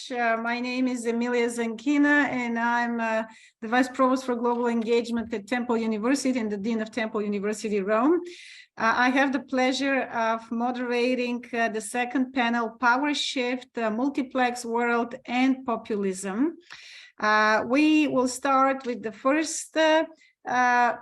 much. My name is Emilia ZANKINA, and I'm the Vice Provost for Global Engagement at Temple University and the Dean of Temple University, Rome. I have the pleasure of moderating the second panel, Power Shift, Multiplex World and Populism. We will start with the first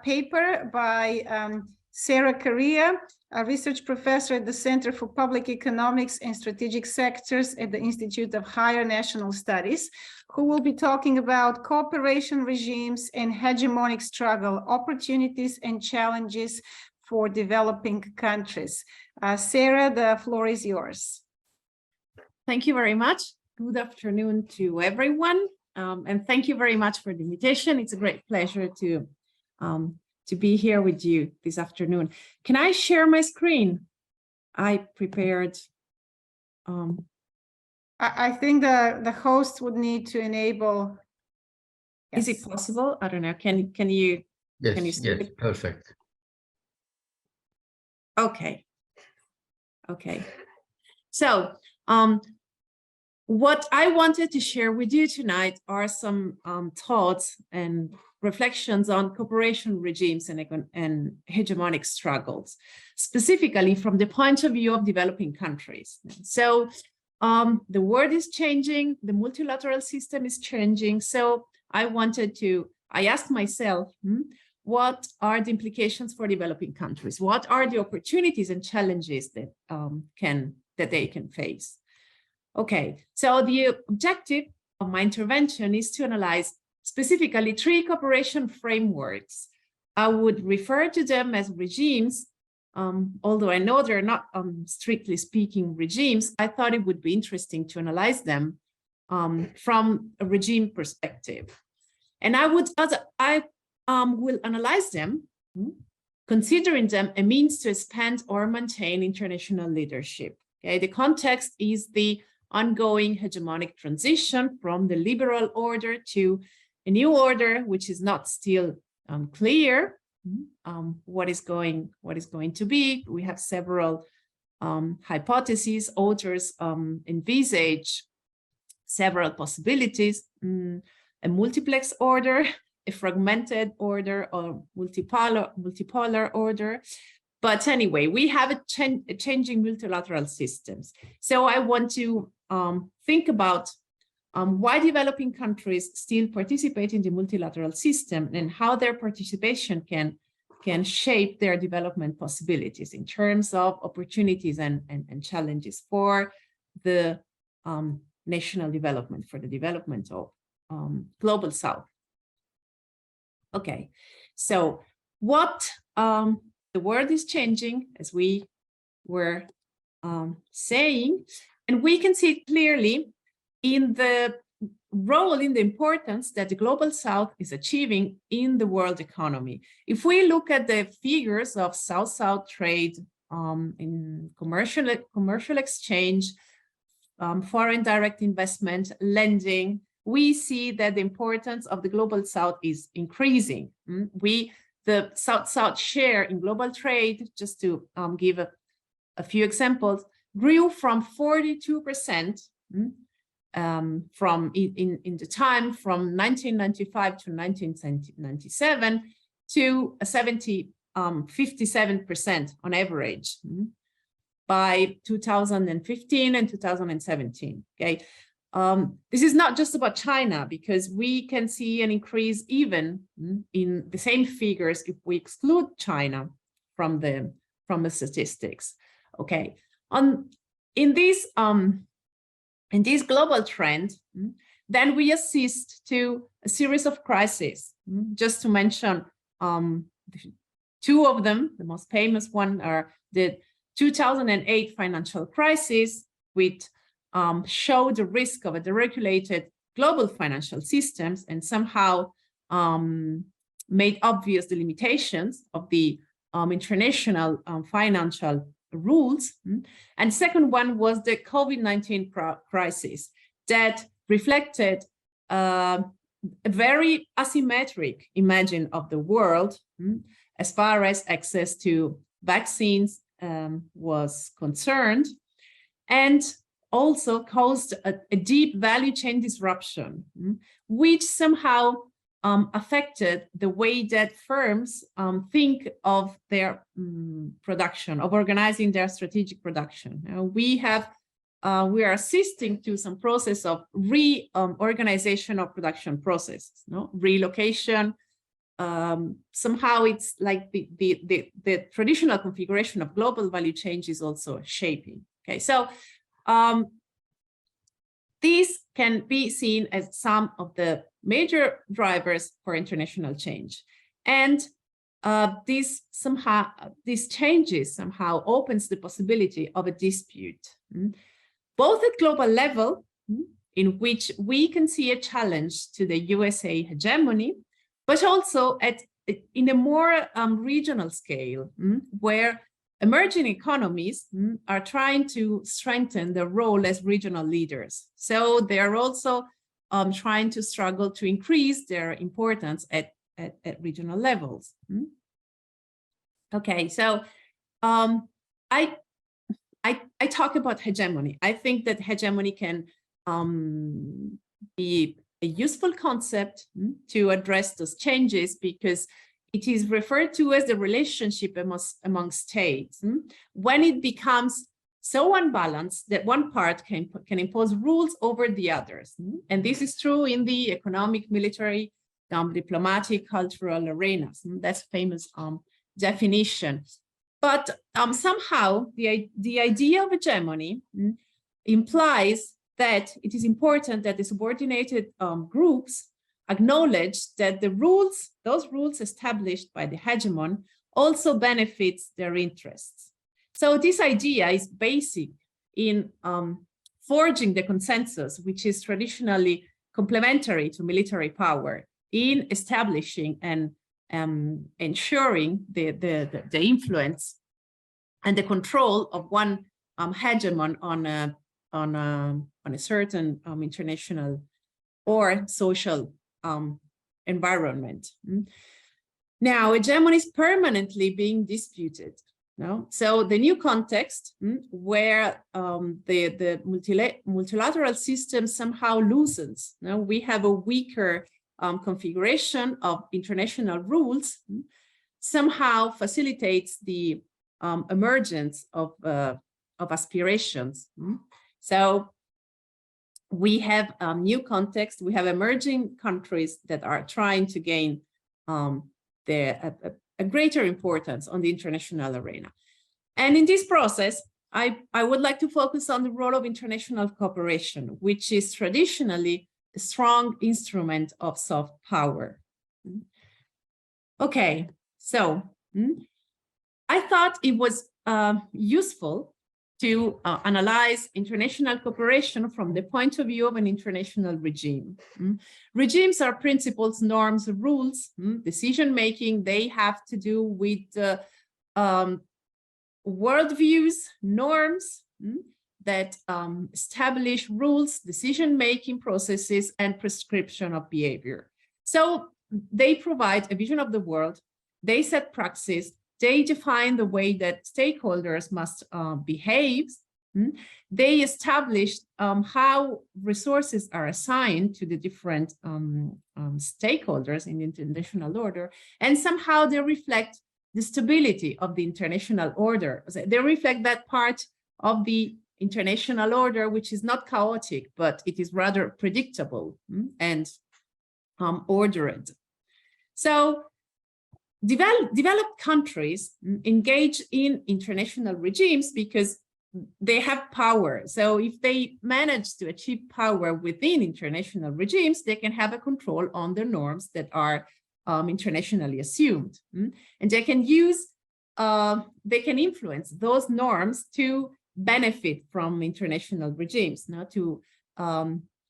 paper by Sara CARIA, a research professor at the Center for Public Economics and Strategic Sectors at the Institute of Higher National Studies, who will be talking about cooperation regimes and hegemonic struggle, opportunities and challenges for developing countries. Sara, the floor is yours. Thank you very much. Good afternoon to everyone. And thank you very much for the invitation. It's a great pleasure to be here with you this afternoon. Can I share my screen? I prepared. I think the host would need to enable. Yes. Is it possible? I don't know. Can you? Yes. Can you yes. Perfect. Okay. Okay. So, what I wanted to share with you tonight are some thoughts and reflections on cooperation regimes and hegemonic struggles, specifically from the point of view of developing countries. So the world is changing, the multilateral system is changing. So I asked myself, what are the implications for developing countries? What are the opportunities and challenges that they can face? Okay, so the objective of my intervention is to analyze specifically 3 cooperation frameworks. I would refer to them as regimes, although I know they're not strictly speaking regimes. I thought it would be interesting to analyze them from a regime perspective. And I will analyze them, considering them a means to expand or maintain international leadership. Okay, the context is the ongoing hegemonic transition from the liberal order to a new order, which is not still clear what is going to be. We have several hypotheses. Authors envisage several possibilities: a multiplex order, a fragmented order, or multipolar order. But anyway, we have changing multilateral systems. So I want to think about why developing countries still participate in the multilateral system and how their participation can shape their development possibilities in terms of opportunities and challenges for the national development, for the development of Global South. Okay, so what the world is changing, as we were saying, and we can see it clearly in the role, in the importance that the Global South is achieving in the world economy. If we look at the figures of South-South trade, in commercial exchange, foreign direct investment, lending, we see that the importance of the Global South is increasing. The South-South share in global trade, just to give a few examples, grew from 42% from in the time from 1995 to 1997 to 57% on average by 2015 and 2017. Okay, this is not just about China, because we can see an increase even in the same figures if we exclude China from the statistics. Okay, in this global trend, then we assist to a series of crises. Just to mention 2 of them, the most famous one are the 2008 financial crisis, which showed the risk of a deregulated global financial systems and somehow made obvious the limitations of the international financial rules. And second one was the COVID-19 crisis that reflected a very asymmetric imagine of the world as far as access to vaccines was concerned, and also caused a deep value chain disruption, which somehow affected the way that firms think of their production, of organizing their strategic production. We are assisting to some process of reorganization of production processes, relocation. Somehow it's like the traditional configuration of global value chain is also shaping. Okay, so these can be seen as some of the major drivers for international change. And these changes somehow opens the possibility of a dispute, both at global level, in which we can see a challenge to the USA hegemony, but also in a more regional scale, where emerging economies are trying to strengthen their role as regional leaders. So they are also trying to struggle to increase their importance at regional levels. Okay, so I talk about hegemony. I think that hegemony can be a useful concept to address those changes, because it is referred to as the relationship among states when it becomes so unbalanced that one part can impose rules over the others. And this is true in the economic, military, diplomatic, cultural arenas. That's famous definition. But somehow the idea of hegemony implies that it is important that the subordinated groups acknowledge that those rules established by the hegemon also benefits their interests. So this idea is basic in forging the consensus, which is traditionally complementary to military power, in establishing and ensuring the influence and the control of one hegemon on a certain international or social environment. Now, hegemony is permanently being disputed. So the new context where the multilateral system somehow loosens. Now we have a weaker configuration of international rules, somehow facilitates the emergence of aspirations. So we have a new context. We have emerging countries that are trying to gain a greater importance on the international arena. And in this process, I would like to focus on the role of international cooperation, which is traditionally a strong instrument of soft power. Okay, so I thought it was useful to analyze international cooperation from the point of view of an international regime. Regimes are principles, norms, rules, decision-making. They have to do with worldviews, norms that establish rules, decision-making processes, and prescription of behavior. So they provide a vision of the world. They set praxis. They define the way that stakeholders must behave. They establish how resources are assigned to the different stakeholders in the international order, and somehow they reflect the stability of the international order. They reflect that part of the international order which is not chaotic, but it is rather predictable and ordered. So developed countries engage in international regimes because they have power. So if they manage to achieve power within international regimes, they can have a control on the norms that are internationally assumed. And they can influence those norms to benefit from international regimes, to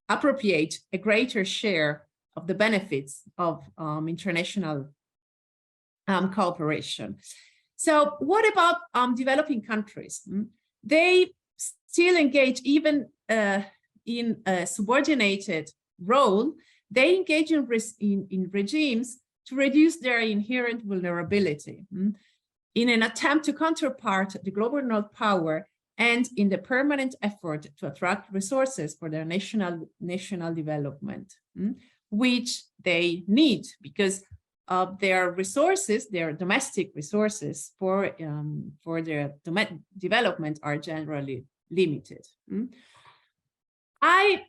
appropriate a greater share of the benefits of international cooperation. So what about developing countries? They still engage even in a subordinated role. They engage in regimes to reduce their inherent vulnerability. In an attempt to counterpart the global power, and in the permanent effort to attract resources for their national development, which they need because of their resources, their domestic resources for their development are generally limited. I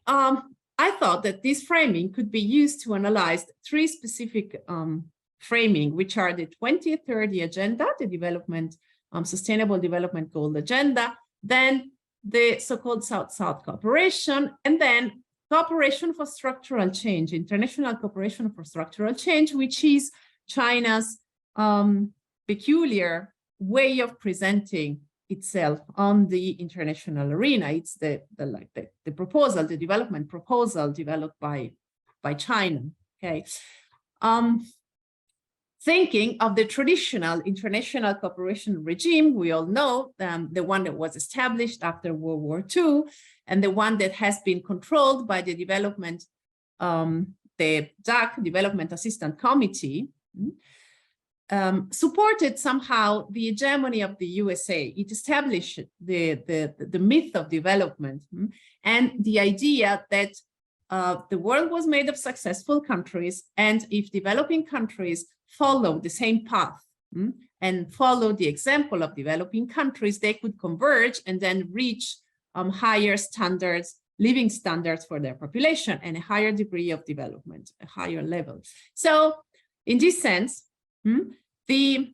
thought that this framing could be used to analyze three specific framing, which are the 2030 Agenda, the development, Sustainable Development Goal Agenda, then the so-called South-South cooperation, and then cooperation for structural change, international cooperation for structural change, which is China's peculiar way of presenting itself on the international arena. It's the proposal, the development proposal developed by China. Okay. Thinking of the traditional international cooperation regime, we all know the one that was established after World War II, and the one that has been controlled by the development, the ZAC, Development Assistance Committee, supported somehow the hegemony of the USA. It established the myth of development and the idea that the world was made of successful countries, and if developing countries follow the same path and follow the example of developing countries, they could converge and then reach higher standards, living standards for their population and a higher degree of development, a higher level. So in this sense, the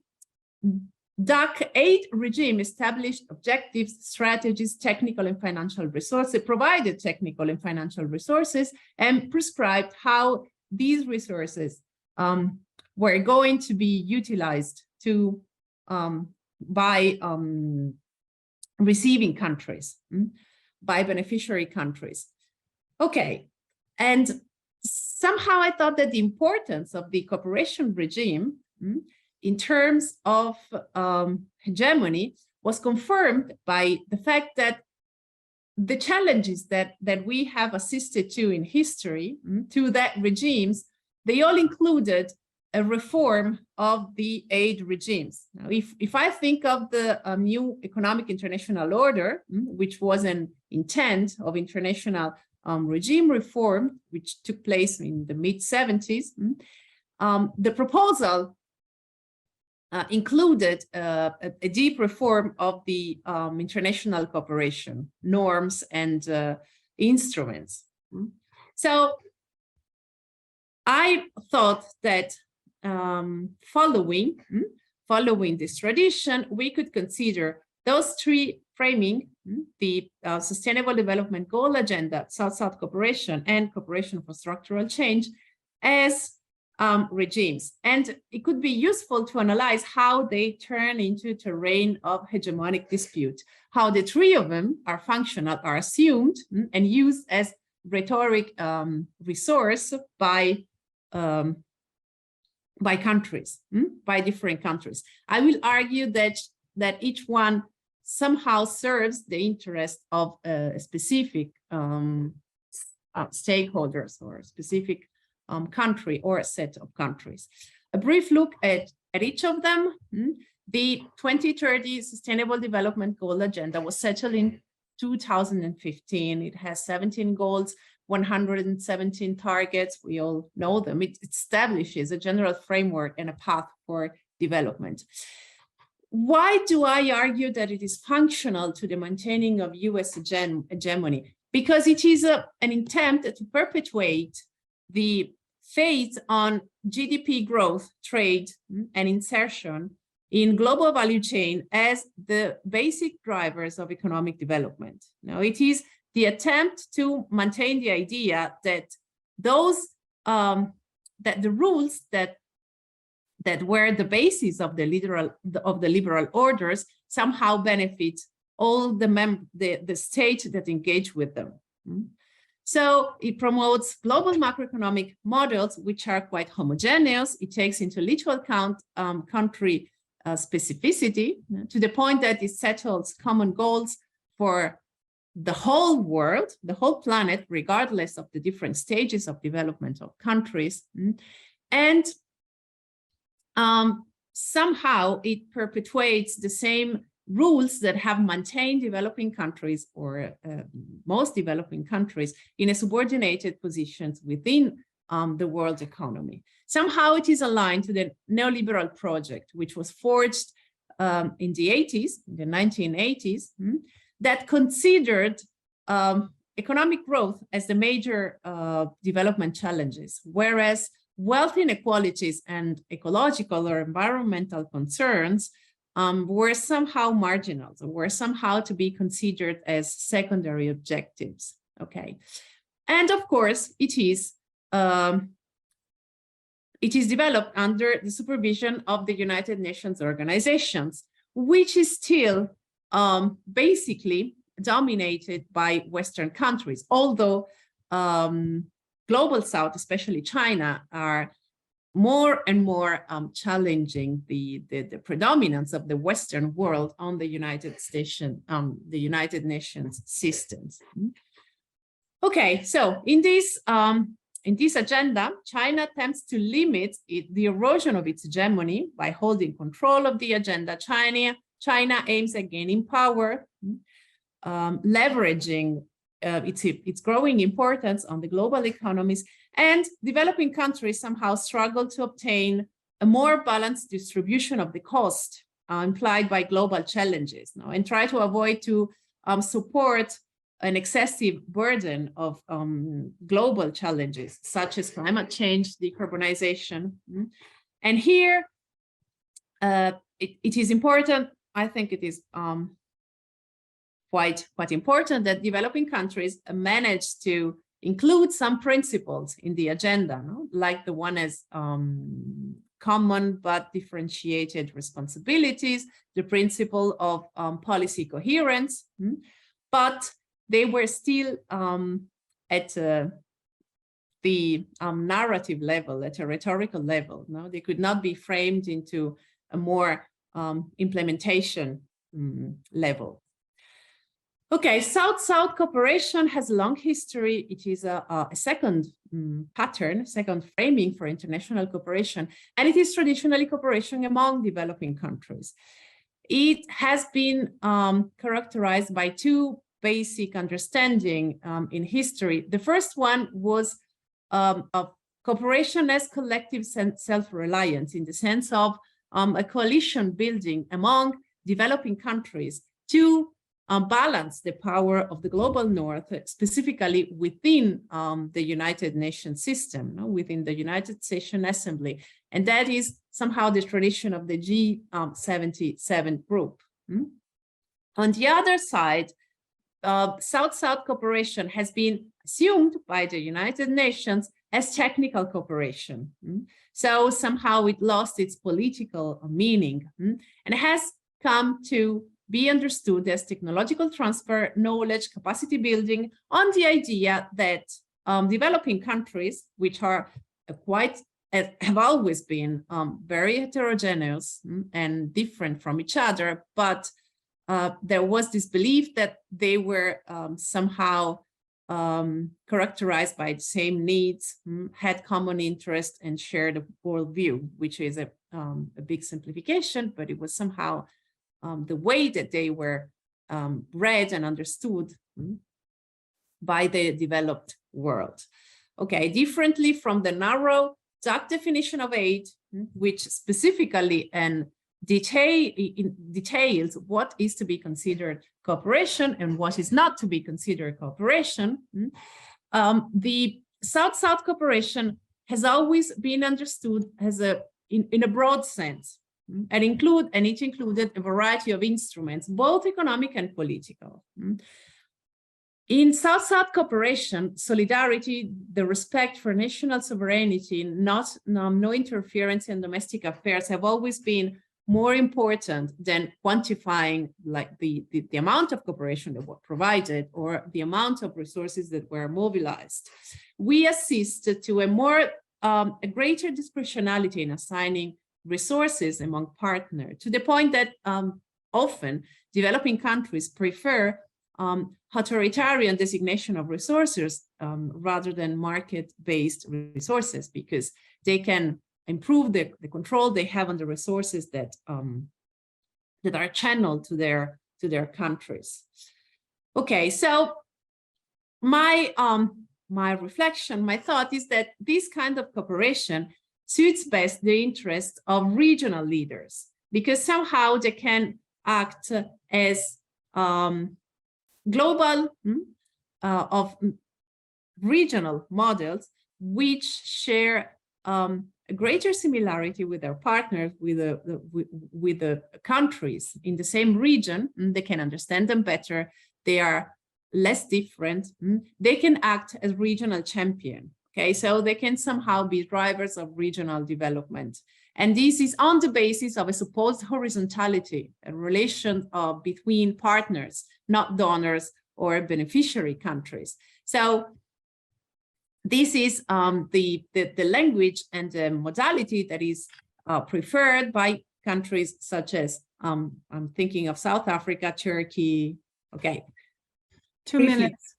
DAC aid regime established objectives, strategies, technical and financial resources, provided technical and financial resources, and prescribed how these resources were going to be utilized to by receiving countries, by beneficiary countries. Okay, and somehow I thought that the importance of the cooperation regime in terms of hegemony was confirmed by the fact that the challenges that we have assisted to in history, to that regimes, they all included a reform of the aid regimes. Now, if I think of the new economic international order, which was an intent of international regime reform, which took place in the mid-70s, the proposal included a deep reform of the international cooperation norms and instruments. So I thought that following this tradition, we could consider those three framing, the Sustainable Development Goal Agenda, South-South cooperation, and cooperation for structural change, as regimes. And it could be useful to analyze how they turn into terrain of hegemonic dispute, how the three of them are functional, are assumed and used as rhetoric resource by countries, by different countries. I will argue that each one somehow serves the interest of a specific stakeholders or a specific country or a set of countries. A brief look at each of them. The 2030 Sustainable Development Goal Agenda was settled in 2015. It has 17 goals, 117 targets. We all know them. It establishes a general framework and a path for development. Why do I argue that it is functional to the maintaining of US hegemony? Because it is an attempt to perpetuate the faith on GDP growth, trade, and insertion in global value chain as the basic drivers of economic development. Now, it is the attempt to maintain the idea that those that the rules that were the basis of the liberal orders somehow benefit all the states that engage with them. So it promotes global macroeconomic models, which are quite homogeneous. It takes into little account country specificity to the point that it settles common goals for the whole world, the whole planet, regardless of the different stages of development of countries. And somehow it perpetuates the same rules that have maintained developing countries or most developing countries in a subordinated positions within the world economy. Somehow it is aligned to the neoliberal project, which was forged in the 80s, the 1980s, that considered economic growth as the major development challenges, whereas wealth inequalities and ecological or environmental concerns were somehow marginal, were somehow to be considered as secondary objectives. Okay, and of course it is developed under the supervision of the United Nations organizations, which is still basically dominated by Western countries, although Global South, especially China, are more and more challenging the predominance of the Western world on the United Nations systems. Okay, so in this agenda, China attempts to limit the erosion of its hegemony by holding control of the agenda. China aims at gaining power, leveraging its growing importance on the global economies, and developing countries somehow struggle to obtain a more balanced distribution of the cost implied by global challenges, and try to avoid to support an excessive burden of global challenges, such as climate change, decarbonization. And here, it is important, I think it is quite important that developing countries manage to include some principles in the agenda, like the one as common but differentiated responsibilities, the principle of policy coherence, but they were still at the narrative level, at a rhetorical level. They could not be framed into a more implementation level. Okay, South-South cooperation has a long history. It is a second pattern, second framing for international cooperation, and it is traditionally cooperation among developing countries. It has been characterized by two basic understanding in history. The first one was of cooperation as collective self-reliance, in the sense of a coalition building among developing countries to balance the power of the global north, specifically within the United Nations system, within the United Nations Assembly. And that is somehow the tradition of the G77 group. On the other side, South-South cooperation has been assumed by the United Nations as technical cooperation. So somehow it lost its political meaning, and has come to be understood as technological transfer, knowledge, capacity building, on the idea that developing countries, which are have always been very heterogeneous and different from each other, but there was this belief that they were somehow characterized by the same needs, had common interest, and shared a worldview, which is a big simplification, but it was somehow the way that they were read and understood by the developed world. Okay, differently from the narrow dark definition of aid, which specifically and details what is to be considered cooperation and what is not to be considered cooperation, the South-South cooperation has always been understood as in a broad sense, and it included a variety of instruments, both economic and political. In South-South cooperation, solidarity, the respect for national sovereignty, no interference in domestic affairs have always been more important than quantifying like the amount of cooperation that was provided or the amount of resources that were mobilized. We assist to a greater disproportionality in assigning resources among partners, to the point that often developing countries prefer authoritarian designation of resources rather than market-based resources, because they can improve the control they have on the resources that that are channeled to their countries. Okay, so my reflection, my thought is that this kind of cooperation suits best the interests of regional leaders, because somehow they can act as global of regional models which share a greater similarity with their partners, with the countries in the same region. They can understand them better. They are less different. They can act as regional champion. Okay, so they can somehow be drivers of regional development. And this is on the basis of a supposed horizontality, a relation between partners, not donors or beneficiary countries. So this is the language and the modality that is preferred by countries such as, I'm thinking of South Africa, Turkey. Okay. 2 minutes.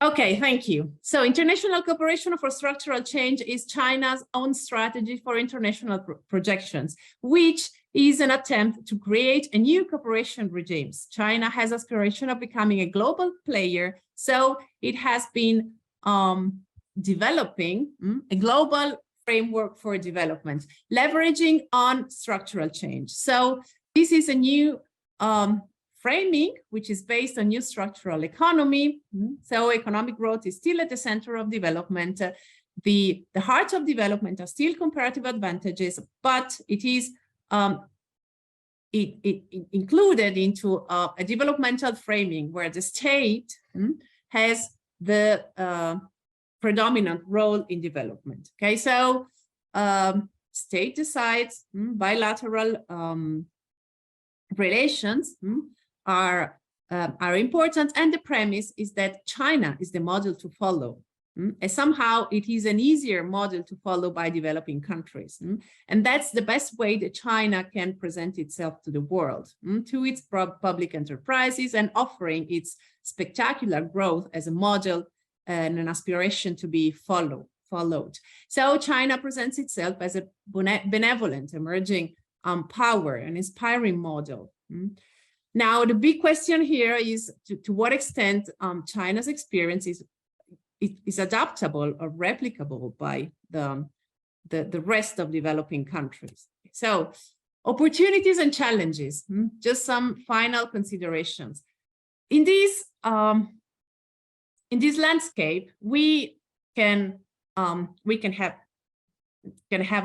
Okay, thank you. So international cooperation for structural change is China's own strategy for international projections, which is an attempt to create a new cooperation regimes. China has aspiration of becoming a global player, so it has been developing a global framework for development, leveraging on structural change. So this is a new framing, which is based on new structural economy. So economic growth is still at the center of development. The heart of development are still comparative advantages, but it is included into a developmental framing where the state has the predominant role in development. Okay, so state decides, bilateral relations are important, and the premise is that China is the model to follow. And somehow it is an easier model to follow by developing countries. And that's the best way that China can present itself to the world, to its public enterprises, and offering its spectacular growth as a model and an aspiration to be followed. So China presents itself as a benevolent, emerging power, an inspiring model. Now, the big question here is to what extent China's experience is adaptable or replicable by the rest of developing countries. So opportunities and challenges, just some final considerations. In this landscape, we can have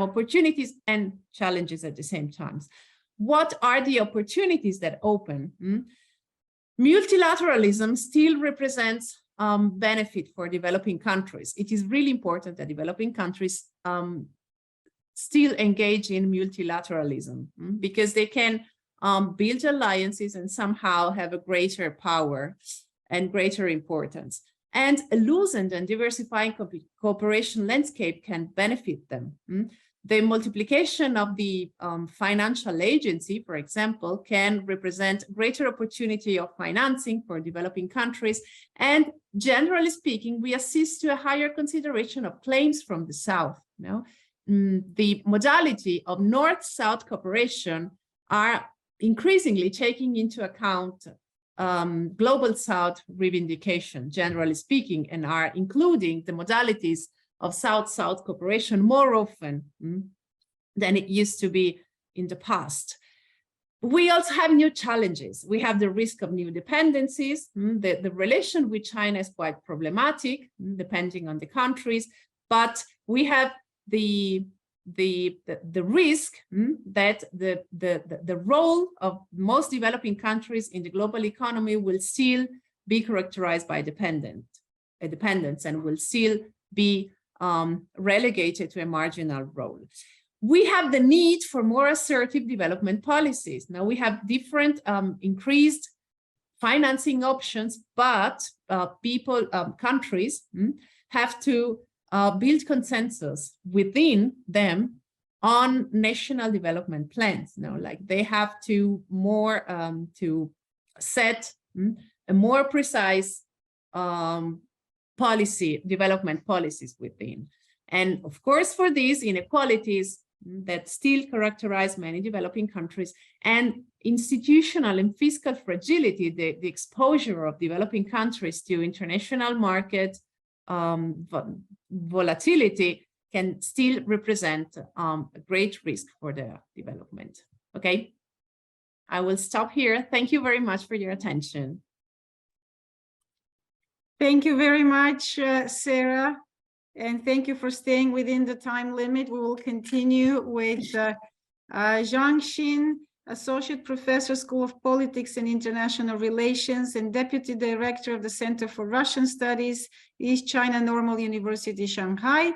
opportunities and challenges at the same time. What are the opportunities that open? Multilateralism still represents benefit for developing countries. It is really important that developing countries still engage in multilateralism because they can build alliances and somehow have a greater power and greater importance. And a loosened and diversifying cooperation landscape can benefit them. The multiplication of the financial agency, for example, can represent greater opportunity of financing for developing countries. And generally speaking, we assist to a higher consideration of claims from the South. The modality of North-South cooperation are increasingly taking into account global South reivindication, generally speaking, and are including the modalities of South-South cooperation more often than it used to be in the past. We also have new challenges. We have the risk of new dependencies. The relation with China is quite problematic, depending on the countries, but we have the risk that the role of most developing countries in the global economy will still be characterized by dependence and will still be relegated to a marginal role. We have the need for more assertive development policies. Now we have different increased financing options, but countries have to build consensus within them on national development plans. Like they have to set a more precise development policies within. And of course, for these inequalities, that still characterize many developing countries, and institutional and fiscal fragility, the exposure of developing countries to international market volatility can still represent a great risk for the development. Okay, I will stop here. Thank you very much for your attention. Thank you very much, Sara. And thank you for staying within the time limit. We will continue with ZHANG Xin, Associate Professor, School of Politics and International Relations, and Deputy Director of the Center for Russian Studies, East China Normal University, Shanghai,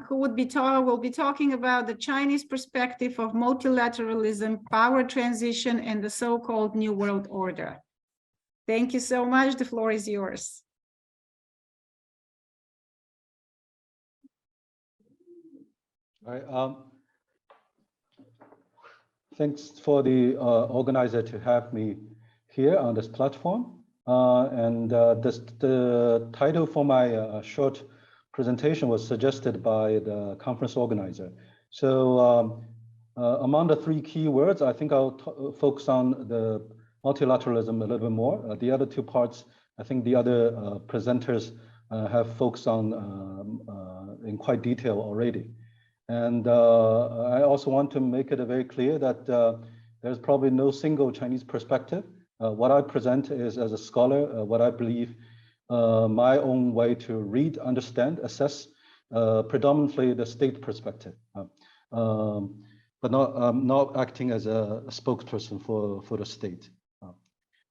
who will be talking about the Chinese perspective of multilateralism, power transition, and the so-called New World Order. Thank you so much. The floor is yours. All right. Thanks for the organizer to have me here on this platform. The title for my short presentation was suggested by the conference organizer. So among the three key words, I think I'll focus on the multilateralism a little bit more. The other two parts, I think the other presenters have focused on in quite detail already. And I also want to make it very clear that there's probably no single Chinese perspective. What I present is, as a scholar, what I believe my own way to read, understand, assess, predominantly the state perspective, but not acting as a spokesperson for the state.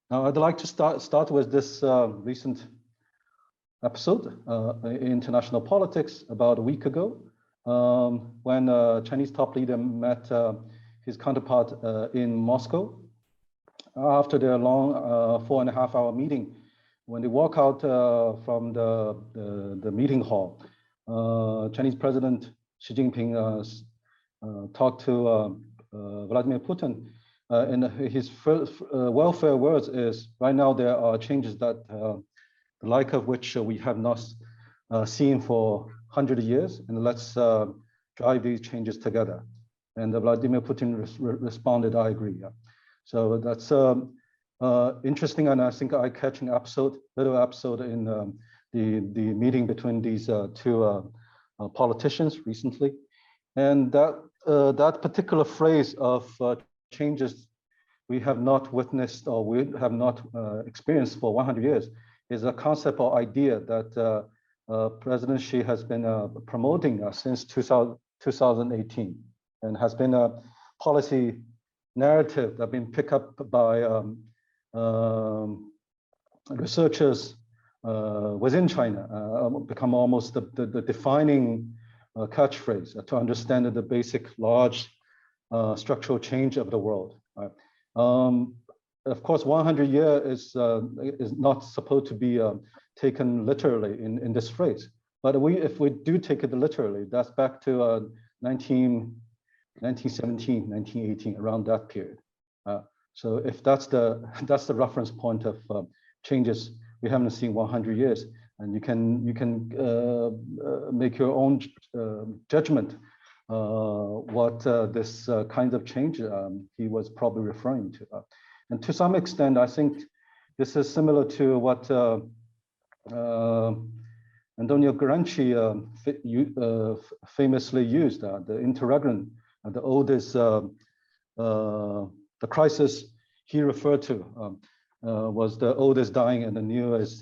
Now, I'd like to start with this recent episode in international politics about a week ago, when a Chinese top leader met his counterpart in Moscow. After their long 4.5-hour meeting, when they walk out from the meeting hall, Chinese President Xi Jinping talked to Vladimir Putin, and his first welfare words is, right now there are changes that the like of which we have not seen for 100 years, and let's drive these changes together. And Vladimir Putin responded, I agree. Yeah. So that's interesting, and I think eye-catching little episode in the meeting between these two politicians recently. And that particular phrase of changes we have not witnessed or we have not experienced for 100 years is a concept or idea that President Xi has been promoting since 2018, and has been a policy narrative that been picked up by researchers within China, become almost the defining catchphrase to understand the basic large structural change of the world. Of course, 100 years is not supposed to be taken literally in this phrase, but if we do take it literally, that's back to 1917, 1918, around that period. So if that's the reference point of changes we haven't seen 100 years, and you can make your own judgment what this kind of change he was probably referring to. And to some extent, I think this is similar to what Antonio Gramsci famously used, the interregnum, the oldest, the crisis he referred to was the oldest dying and the newest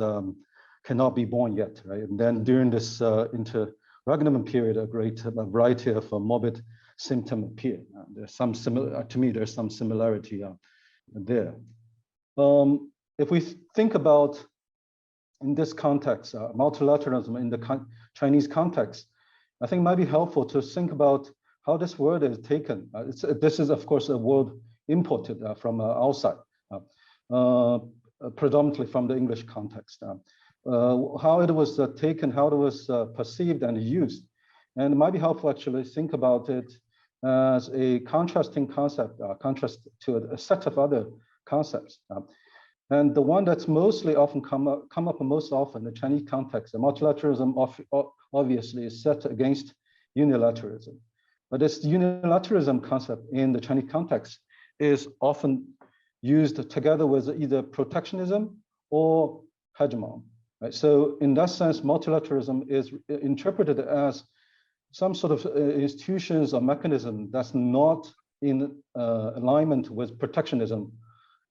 cannot be born yet, right? And then during this interregnum period, a great variety of morbid symptoms appear. There's some to me, there's some similarity there. If we think about, in this context, multilateralism in the Chinese context, I think it might be helpful to think about how this word is taken. This is, of course, a word imported from outside, predominantly from the English context. How it was taken, how it was perceived and used. And it might be helpful actually think about it as a contrasting concept, contrast to a set of other concepts. And the one that's mostly often come up most often in the Chinese context, the multilateralism obviously is set against unilateralism. But this unilateralism concept in the Chinese context is often used together with either protectionism or hegemon. Right? So in that sense, multilateralism is interpreted as some sort of institutions or mechanism that's not in alignment with protectionism,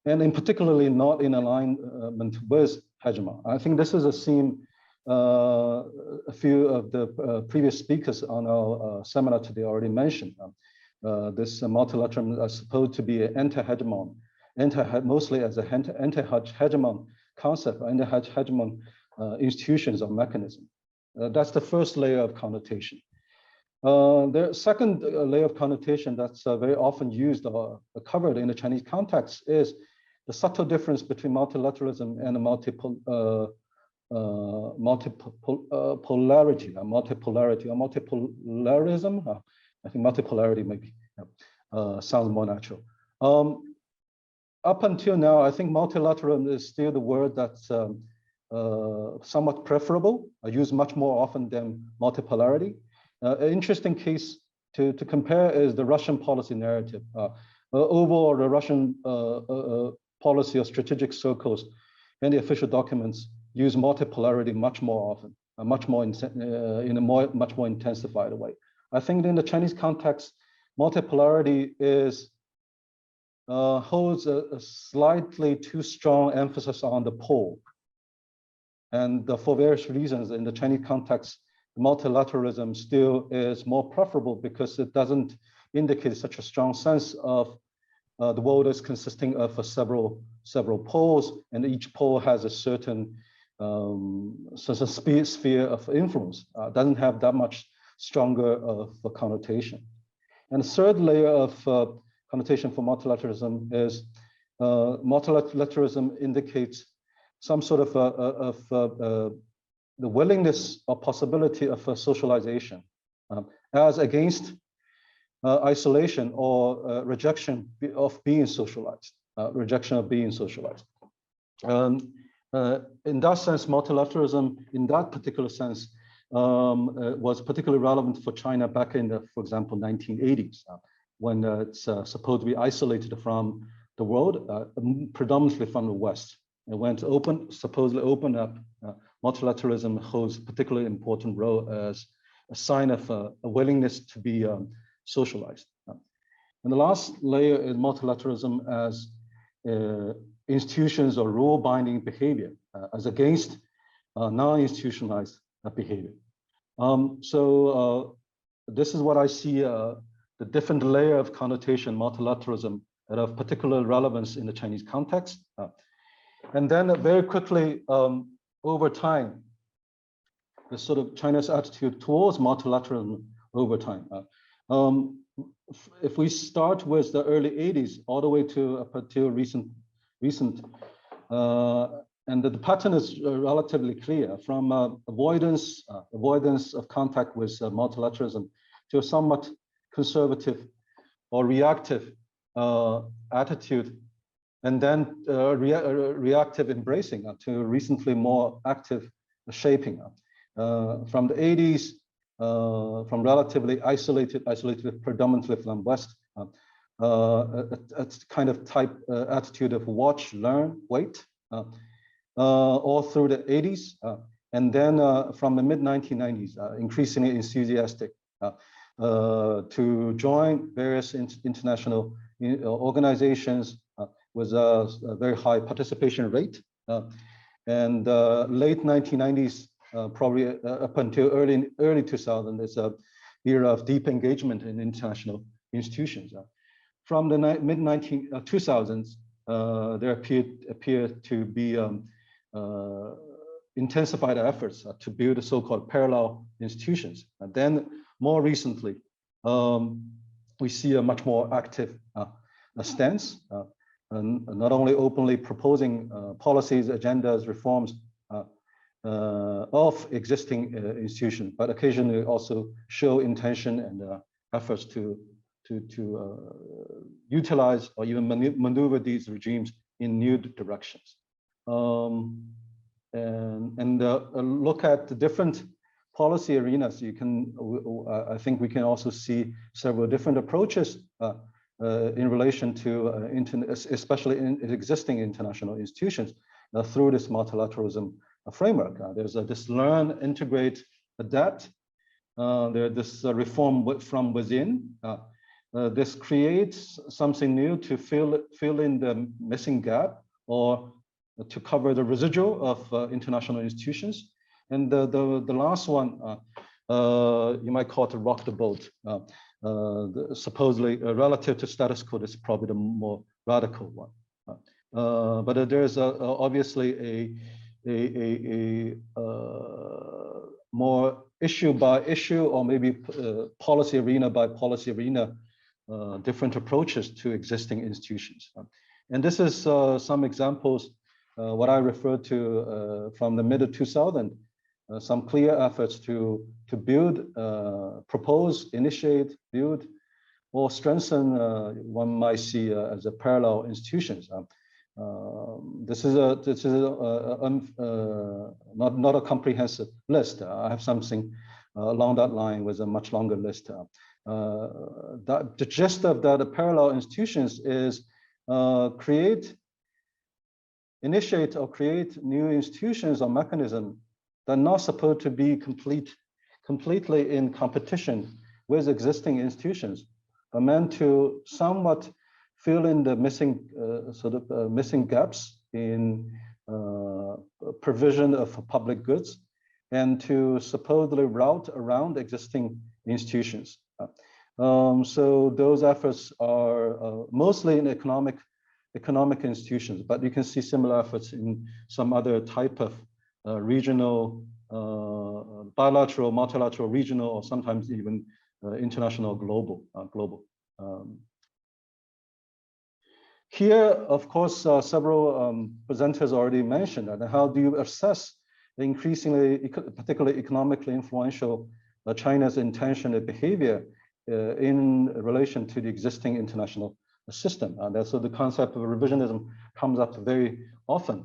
and in particularly not in alignment with hegemon. I think this is a theme a few of the previous speakers on our seminar today already mentioned. This multilateralism is supposed to be an anti-hegemon, mostly as an anti-hegemon concept, anti-hegemon institutions or mechanism. That's the first layer of connotation. The second layer of connotation that's very often used or covered in the Chinese context is the subtle difference between multilateralism and multipolarity or multipolarism. I think multipolarity maybe sounds more natural. Up until now, I think multilateralism is still the word that's somewhat preferable, used much more often than multipolarity. An interesting case to compare is the Russian policy narrative. Overall, the Russian policy of strategic circles and the official documents use multipolarity much more often, much more in a much more intensified way. I think in the Chinese context, multipolarity holds a slightly too strong emphasis on the pole. And for various reasons in the Chinese context, multilateralism still is more preferable because it doesn't indicate such a strong sense of the world is consisting of several poles, and each pole has a certain sphere of influence. Doesn't have that much stronger of a connotation. And the third layer of connotation for multilateralism is multilateralism indicates some sort of the willingness or possibility of socialization as against isolation or rejection of being socialized, in that sense, multilateralism, in that particular sense, was particularly relevant for China back in the, for example, 1980s, when it's supposed to be isolated from the world, predominantly from the West. And when it's supposedly opened up, multilateralism holds a particularly important role as a sign of a willingness to be socialized. And the last layer is multilateralism as institutions or rule-binding behavior as against non-institutionalized behavior. So this is what I see the different layer of connotation multilateralism that of particular relevance in the Chinese context. And then very quickly, over time, the sort of China's attitude towards multilateralism over time. If we start with the early 80s, all the way to up until recent, and the pattern is relatively clear, from avoidance of contact with multilateralism to a somewhat conservative or reactive attitude, and then reactive embracing to recently more active shaping. From the 80s, from relatively isolated predominantly from West, a kind of type attitude of watch, learn, wait, all through the 80s, and then from the mid-1990s, increasingly enthusiastic to join various international organizations with a very high participation rate. And late 1990s, probably up until early 2000, is a era of deep engagement in international institutions. From the mid-2000s, there appeared to be intensified efforts to build the so-called parallel institutions. And then more recently, we see a much more active stance, and not only openly proposing policies, agendas, reforms of existing institutions, but occasionally also show intention and efforts to utilize or even maneuver these regimes in new directions. And look at the different policy arenas, I think we can also see several different approaches in relation to, especially in existing international institutions through this multilateralism framework. There's this learn, integrate, adapt. There's this reform from within. This creates something new to fill in the missing gap or to cover the residual of international institutions. And the last one, you might call it rock the boat. Supposedly relative to status quo, is probably the more radical one. But there's obviously a more issue by issue, or maybe policy arena by policy arena, different approaches to existing institutions. And this is some examples, what I referred to from the mid-2000s, some clear efforts to build, propose, initiate, build, or strengthen one might see as a parallel institutions. This is not a comprehensive list. I have something along that line with a much longer list. The gist of the parallel institutions is initiate or create new institutions or mechanisms that are not supposed to be completely in competition with existing institutions, but meant to somewhat fill in the missing missing gaps in provision of public goods, and to supposedly route around existing institutions. So those efforts are mostly in economic institutions, but you can see similar efforts in some other type of regional, bilateral, multilateral, regional, or sometimes even international, global. Here, of course, several presenters already mentioned that. How do you assess the increasingly, particularly economically influential China's intention and behavior in relation to the existing international system? So the concept of revisionism comes up very often.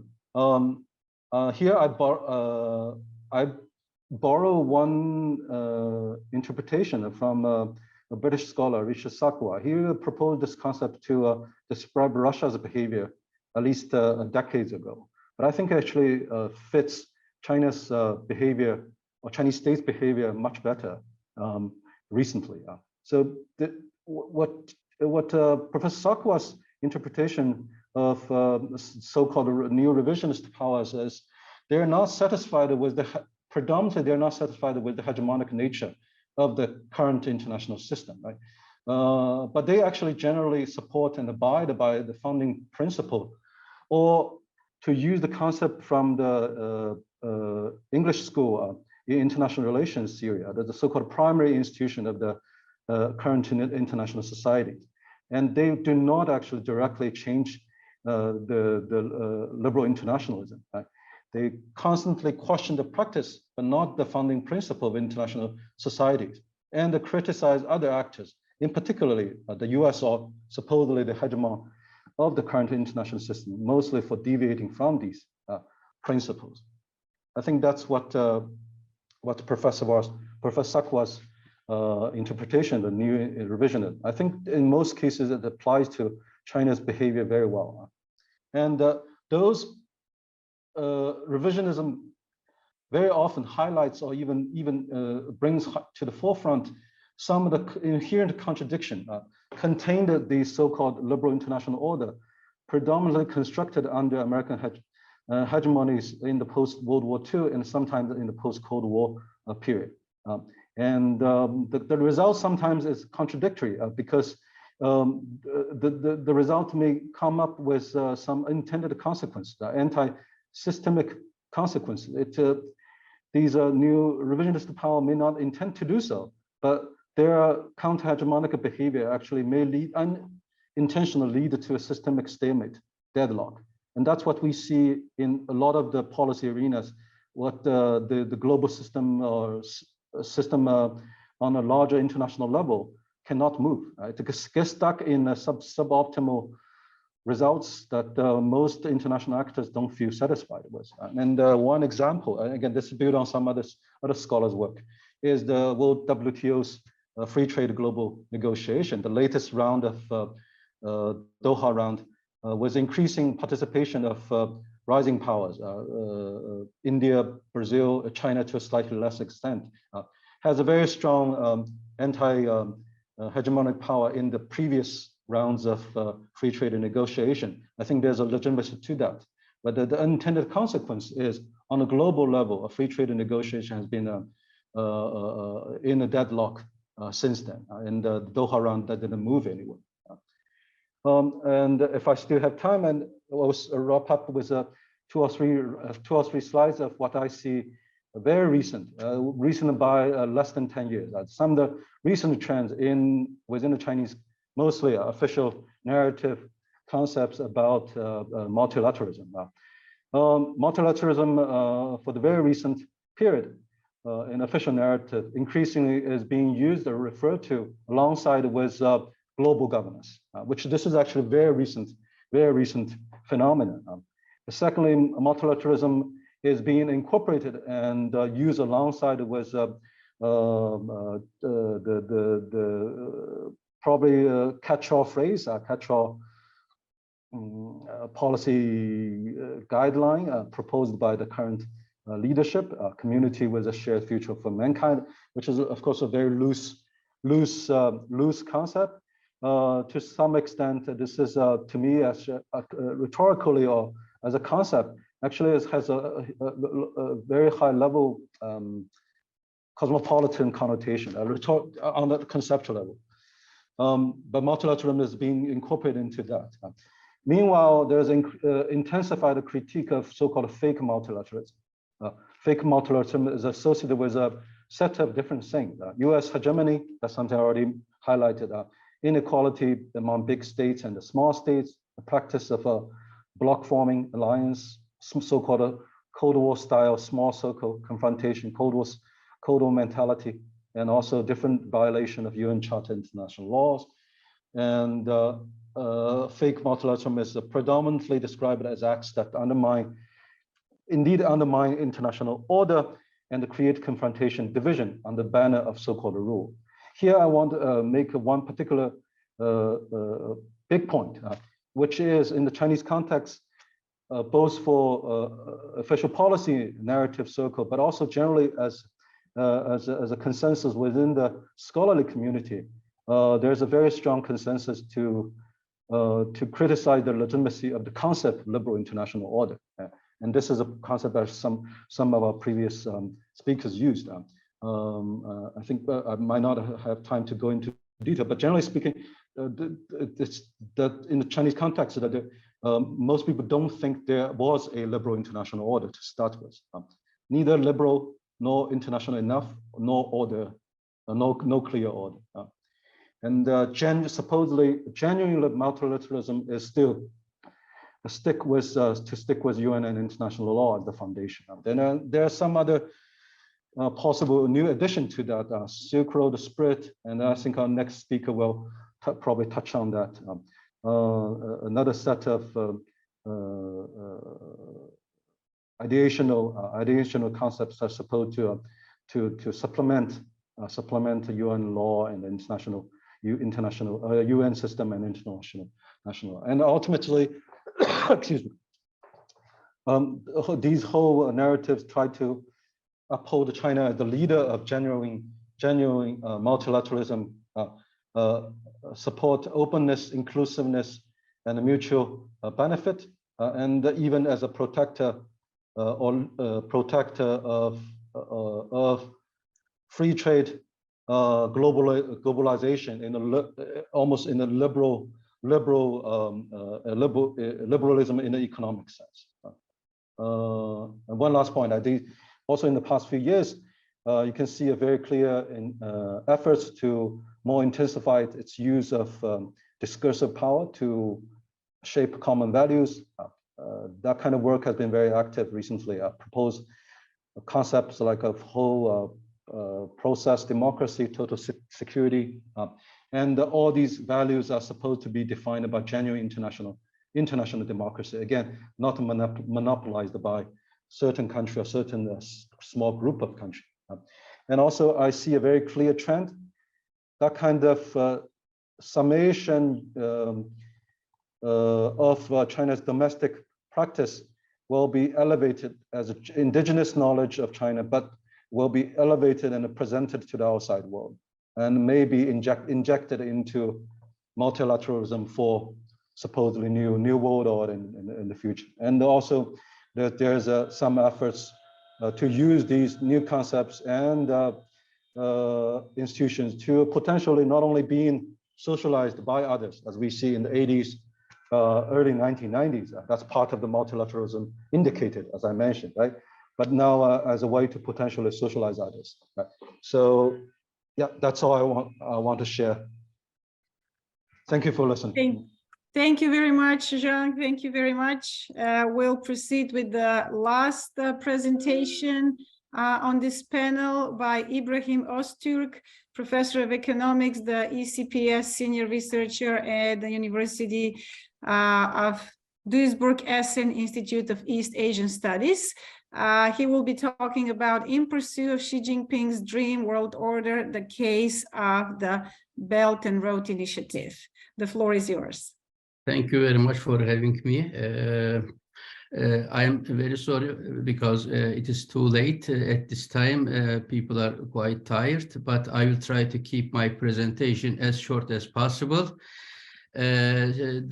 Here I borrow one interpretation from a British scholar, Richard Sakwa. He proposed this concept to describe Russia's behavior at least decades ago. But I think it actually fits China's behavior, or Chinese state's behavior, much better recently. So what Professor Sakwa's interpretation of so-called neo revisionist powers is, they're not satisfied with predominantly they're not satisfied with the hegemonic nature of the current international system, right? But they actually generally support and abide by the founding principle, or to use the concept from the English school in international relations theory, the so-called primary institution of the current international society. And they do not actually directly change the liberal internationalism, right? They constantly question the practice, but not the founding principle of international societies, and they criticize other actors, in particularly the US, or supposedly the hegemon of the current international system, mostly for deviating from these principles. I think that's what Professor Sakwa's interpretation, the new revisionism. I think in most cases it applies to China's behavior very well. And those revisionism very often highlights, or even brings to the forefront some of the inherent contradiction contained in the so-called liberal international order, predominantly constructed under American hegemonies in the post-World War II and sometimes in the post-Cold War period. And the result sometimes is contradictory because the result may come up with some intended consequence, anti-systemic consequences. These new revisionist power may not intend to do so, but their counter-hegemonic behavior actually may unintentionally lead to a systemic stalemate, deadlock. And that's what we see in a lot of the policy arenas, what the global system or system on a larger international level cannot move. Right? It gets stuck in a suboptimal results that most international actors don't feel satisfied with. And one example, and again, this is built on some other scholars' work, is the World WTO's free trade global negotiation. The latest round of Doha round was increasing participation of rising powers. India, Brazil, China to a slightly less extent, has a very strong anti-hegemonic power in the previous rounds of free trade negotiation. I think there's a legitimacy to that. But the unintended consequence is, on a global level, a free trade negotiation has been in a deadlock since then. In the Doha round, that didn't move anywhere. And if I still have time, and I'll wrap up with two or three slides of what I see very recent by less than 10 years. Some of the recent trends within the Chinese, mostly official narrative concepts about multilateralism. Multilateralism for the very recent period in official narrative increasingly is being used or referred to alongside with global governance, which this is actually very recent phenomenon. Secondly, multilateralism is being incorporated and used alongside with probably catch-all phrase, catch-all policy guideline proposed by the current leadership, community with a shared future for mankind, which is of course a very loose concept. To some extent, this is to me as rhetorically or as a concept, actually has a very high level cosmopolitan connotation, on the conceptual level. But multilateralism is being incorporated into that. Meanwhile, there's intensified critique of so-called fake multilateralism. Fake multilateralism is associated with a set of different things. US hegemony, that's something I already highlighted. Inequality among big states and the small states, the practice of a bloc forming alliance, so-called Cold War style small circle confrontation, Cold War mentality, and also different violation of UN Charter international laws. And fake multilateralism is predominantly described as acts that undermine international order and create confrontation, division on the banner of so-called rule. Here I want to make one particular big point, which is in the Chinese context, both for official policy narrative circle, but also generally as a consensus within the scholarly community. There's a very strong consensus to criticize the legitimacy of the concept of liberal international order. And this is a concept that some of our previous speakers used. I think I might not have time to go into detail, but generally speaking, that in the Chinese context, that most people don't think there was a liberal international order to start with. Neither liberal nor international enough, nor order, no clear order. And supposedly genuine multilateralism is still to stick with UN and international law as the foundation. Then there are some other possible new addition to that, Silk Road spirit, and I think our next speaker will probably touch on that. Another set of ideational concepts are supposed to supplement UN law and international UN system and international and ultimately, excuse me, these whole narratives try to uphold China as the leader of genuine multilateralism, support openness, inclusiveness, and mutual benefit, and even as a protector of free trade, globalization almost in a liberalism in the economic sense. And one last point, I think also in the past few years, you can see a very clear efforts to more intensify its use of discursive power to shape common values. That kind of work has been very active recently. Proposed concepts like a whole process democracy, total security, and all these values are supposed to be defined by genuine international democracy, again, not monopolized by certain country or certain small group of countries. And also I see a very clear trend, that kind of summation of China's domestic practice will be elevated as indigenous knowledge of China, but will be elevated and presented to the outside world, and maybe injected into multilateralism for supposedly new world order in the future. And also there's some efforts to use these new concepts and institutions to potentially not only being socialized by others, as we see in the 80s, early 1990s. That's part of the multilateralism indicated, as I mentioned, right? But now as a way to potentially socialize others. Right? So, yeah, that's all I want to share. Thank you for listening. Thank you very much, Zhang. Thank you very much. We'll proceed with the last presentation on this panel by Ibrahim OZTURK, Professor of Economics, the ECPS Senior Researcher at the University of Duisburg-Essen Institute of East Asian Studies. He will be talking about In Pursuit of Xi Jinping's Dream World Order, the case of the Belt and Road Initiative. The floor is yours. Thank you very much for having me. I am very sorry because it is too late at this time. People are quite tired, but I will try to keep my presentation as short as possible. Let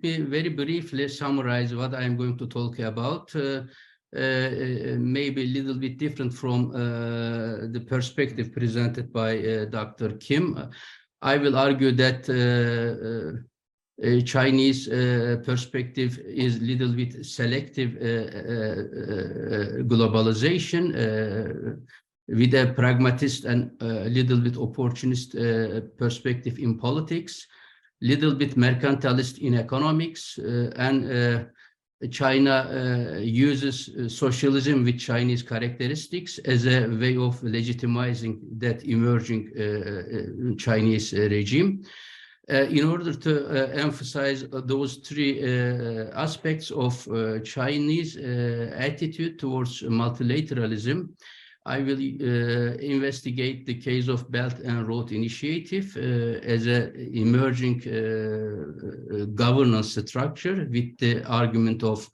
me very briefly summarize what I'm going to talk about. Maybe a little bit different from the perspective presented by Dr. Kim. I will argue that Chinese perspective is a little bit selective globalization with a pragmatist and a little bit opportunist perspective in politics, little bit mercantilist in economics, and China uses socialism with Chinese characteristics as a way of legitimizing that emerging Chinese regime. In order to emphasize those three aspects of Chinese attitude towards multilateralism, I will investigate the case of Belt and Road Initiative as an emerging governance structure with the argument of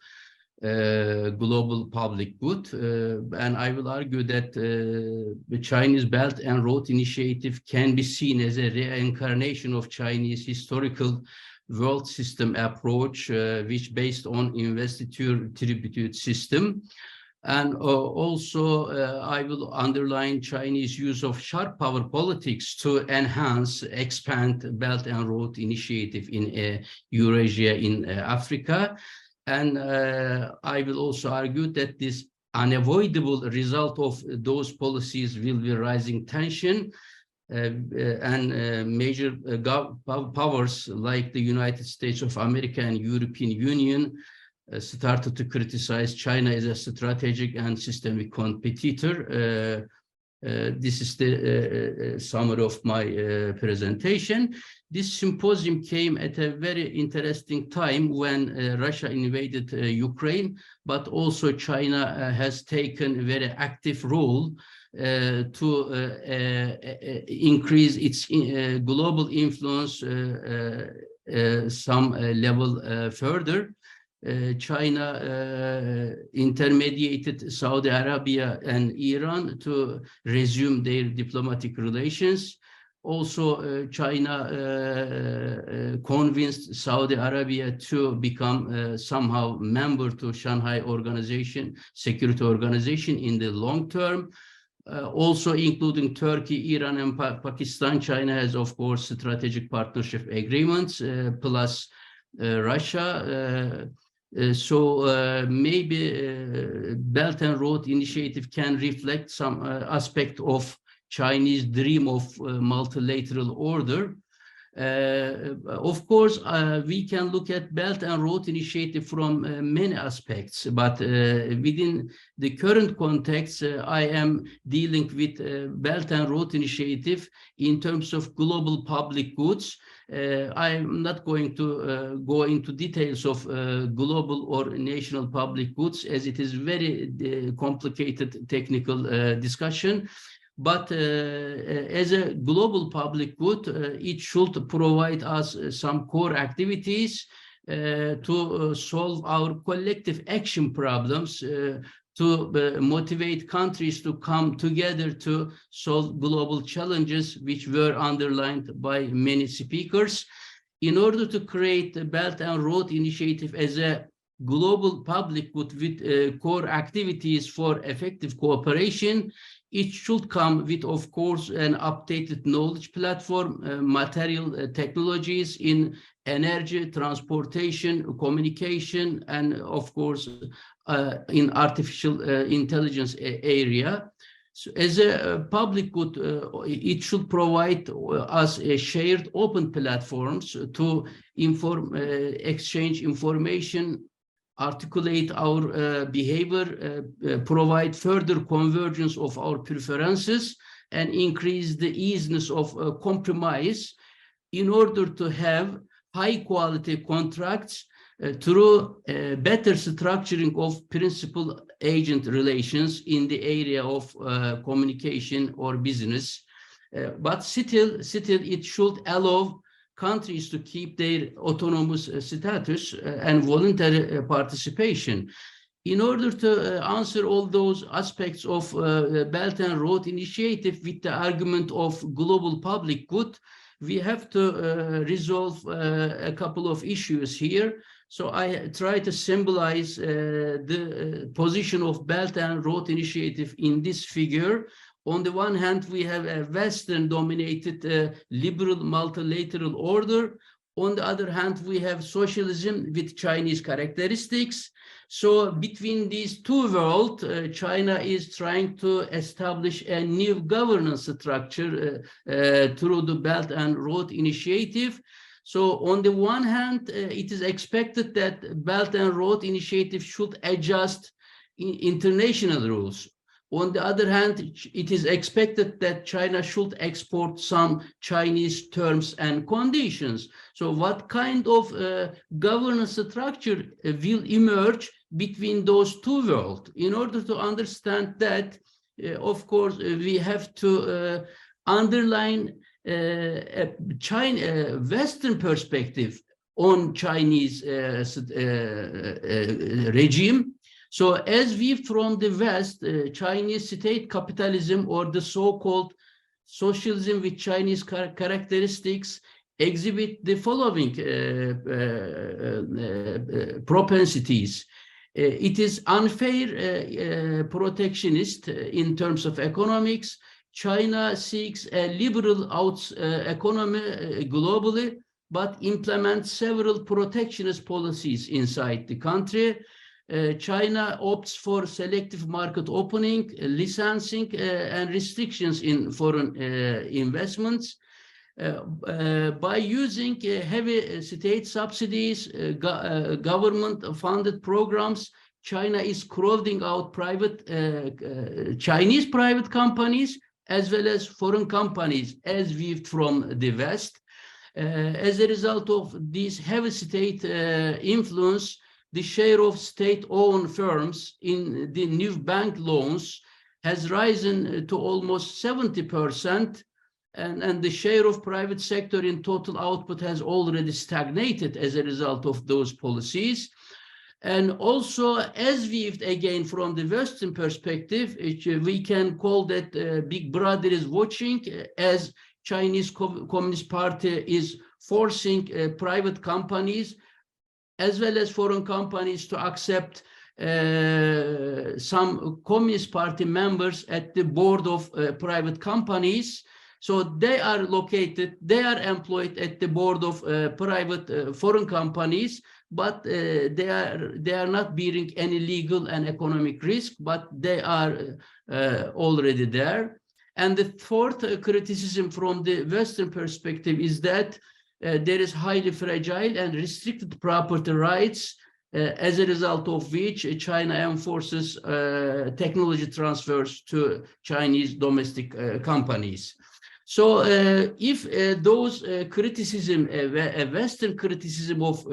global public good. And I will argue that the Chinese Belt and Road Initiative can be seen as a reincarnation of Chinese historical world system approach, which based on investiture tribute system. And also, I will underline Chinese use of sharp power politics to enhance, expand Belt and Road Initiative in Eurasia, in Africa. And I will also argue that this unavoidable result of those policies will be rising tension, and major powers like the United States of America and European Union started to criticize China as a strategic and systemic competitor. This is the summary of my presentation. This symposium came at a very interesting time when Russia invaded Ukraine, but also China has taken a very active role to increase its global influence some level further. China intermediated Saudi Arabia and Iran to resume their diplomatic relations. Also, China convinced Saudi Arabia to become somehow member to Shanghai Security Organization in the long term. Also including Turkey, Iran, and Pakistan, China has, of course, strategic partnership agreements, plus Russia. So maybe Belt and Road Initiative can reflect some aspect of Chinese dream of multilateral order. Of course, we can look at Belt and Road Initiative from many aspects, but within the current context, I am dealing with Belt and Road Initiative in terms of global public goods. I'm not going to go into details of global or national public goods, as it is very complicated technical discussion. But as a global public good, it should provide us some core activities to solve our collective action problems, to motivate countries to come together to solve global challenges, which were underlined by many speakers. In order to create the Belt and Road Initiative as a global public good with core activities for effective cooperation, it should come with, of course, an updated knowledge platform, material technologies in energy, transportation, communication, and of course, in artificial intelligence area. So as a public good, it should provide us a shared open platforms to exchange information, articulate our behavior, provide further convergence of our preferences, and increase the easiness of compromise in order to have high quality contracts through better structuring of principal agent relations in the area of communication or business. But still it should allow countries to keep their autonomous status and voluntary participation. In order to answer all those aspects of Belt and Road Initiative with the argument of global public good, we have to resolve a couple of issues here. So I try to symbolize the position of Belt and Road Initiative in this figure. On the one hand, we have a Western-dominated liberal multilateral order. On the other hand, we have socialism with Chinese characteristics. So between these two worlds, China is trying to establish a new governance structure through the Belt and Road Initiative. So on the one hand, it is expected that Belt and Road Initiative should adjust international rules. On the other hand, it is expected that China should export some Chinese terms and conditions. So what kind of governance structure will emerge between those two worlds? In order to understand that, of course, we have to underline a Western perspective on Chinese regime. So as viewed from the West, Chinese state capitalism, or the so-called socialism with Chinese characteristics, exhibit the following propensities. It is unfair protectionist in terms of economics. China seeks a liberal economy globally, but implements several protectionist policies inside the country. China opts for selective market opening, licensing, and restrictions in foreign investments. By using heavy state subsidies, government-funded programs, China is crowding out Chinese private companies as well as foreign companies, as viewed from the West. As a result of this heavy state influence, the share of state-owned firms in the new bank loans has risen to almost 70%, and the share of private sector in total output has already stagnated as a result of those policies. And also, as viewed again from the Western perspective, we can call that Big Brother is watching, as Chinese Communist Party is forcing private companies as well as foreign companies to accept some Communist Party members at the board of private companies. So they are employed at the board of private foreign companies, but they are not bearing any legal and economic risk, but they are already there. And the fourth criticism from the Western perspective is that there is highly fragile and restricted property rights, as a result of which China enforces technology transfers to Chinese domestic companies. So if those criticism, Western criticism of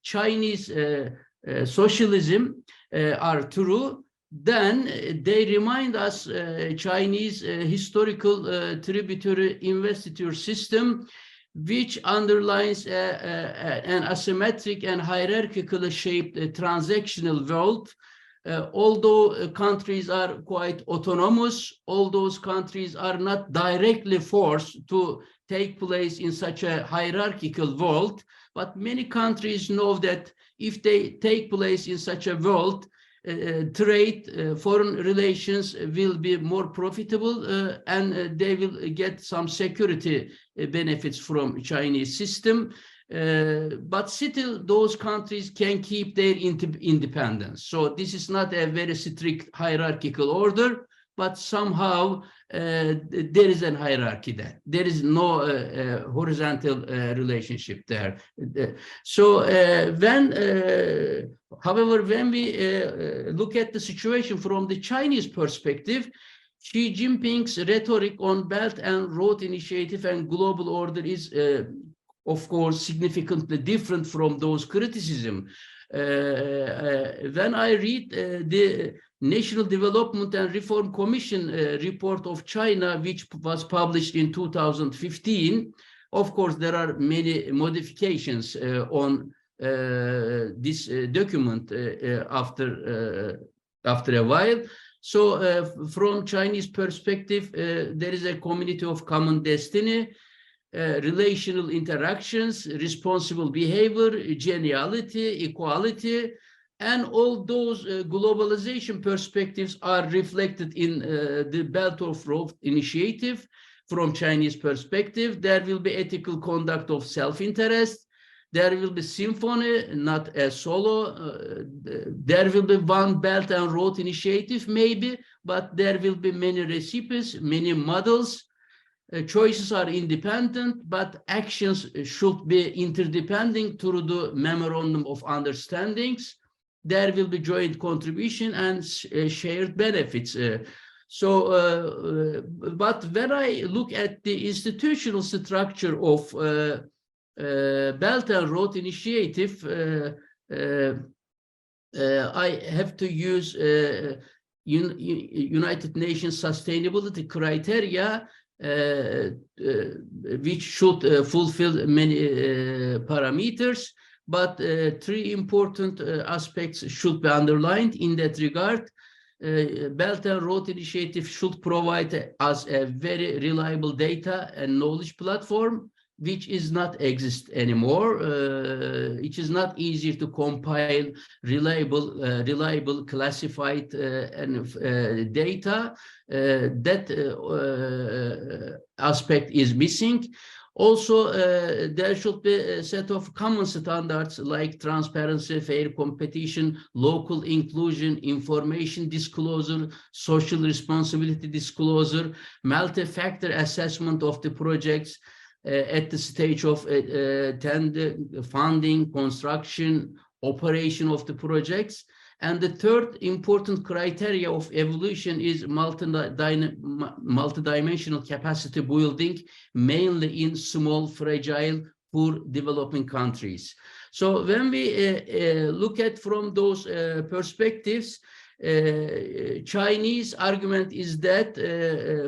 Chinese socialism are true, then they remind us Chinese historical tributary investiture system, which underlines an asymmetric and hierarchically shaped transactional world. Although countries are quite autonomous, all those countries are not directly forced to take place in such a hierarchical world, but many countries know that if they take place in such a world, trade, foreign relations will be more profitable, and they will get some security benefits from Chinese system. But still, those countries can keep their independence. So this is not a very strict hierarchical order, but somehow there is a hierarchy there. There is no horizontal relationship there. So however, when we look at the situation from the Chinese perspective, Xi Jinping's rhetoric on Belt and Road Initiative and global order is of course, significantly different from those criticism. When I read the National Development and Reform Commission report of China, which was published in 2015, of course, there are many modifications on this document after a while. So from Chinese perspective, there is a community of common destiny, relational interactions, responsible behavior, geniality, equality, and all those globalization perspectives are reflected in the Belt of Road Initiative. From Chinese perspective, there will be ethical conduct of self-interest, there will be symphony, not a solo, there will be one Belt and Road Initiative maybe, but there will be many recipes, many models. Choices are independent, but actions should be interdependent through the memorandum of understandings. There will be joint contribution and shared benefits. But when I look at the institutional structure of Belt and Road Initiative, I have to use United Nations sustainability criteria, which should fulfill many parameters, but three important aspects should be underlined in that regard. Belt and Road Initiative should provide us a very reliable data and knowledge platform, which is not exist anymore. It is not easier to compile reliable classified data. That aspect is missing. Also, there should be a set of common standards like transparency, fair competition, local inclusion, information disclosure, social responsibility disclosure, multi-factor assessment of the projects at the stage of tender, funding, construction, operation of the projects. And the third important criteria of evolution is multidimensional capacity building, mainly in small, fragile, poor developing countries. So when we look at from those perspectives, Chinese argument is that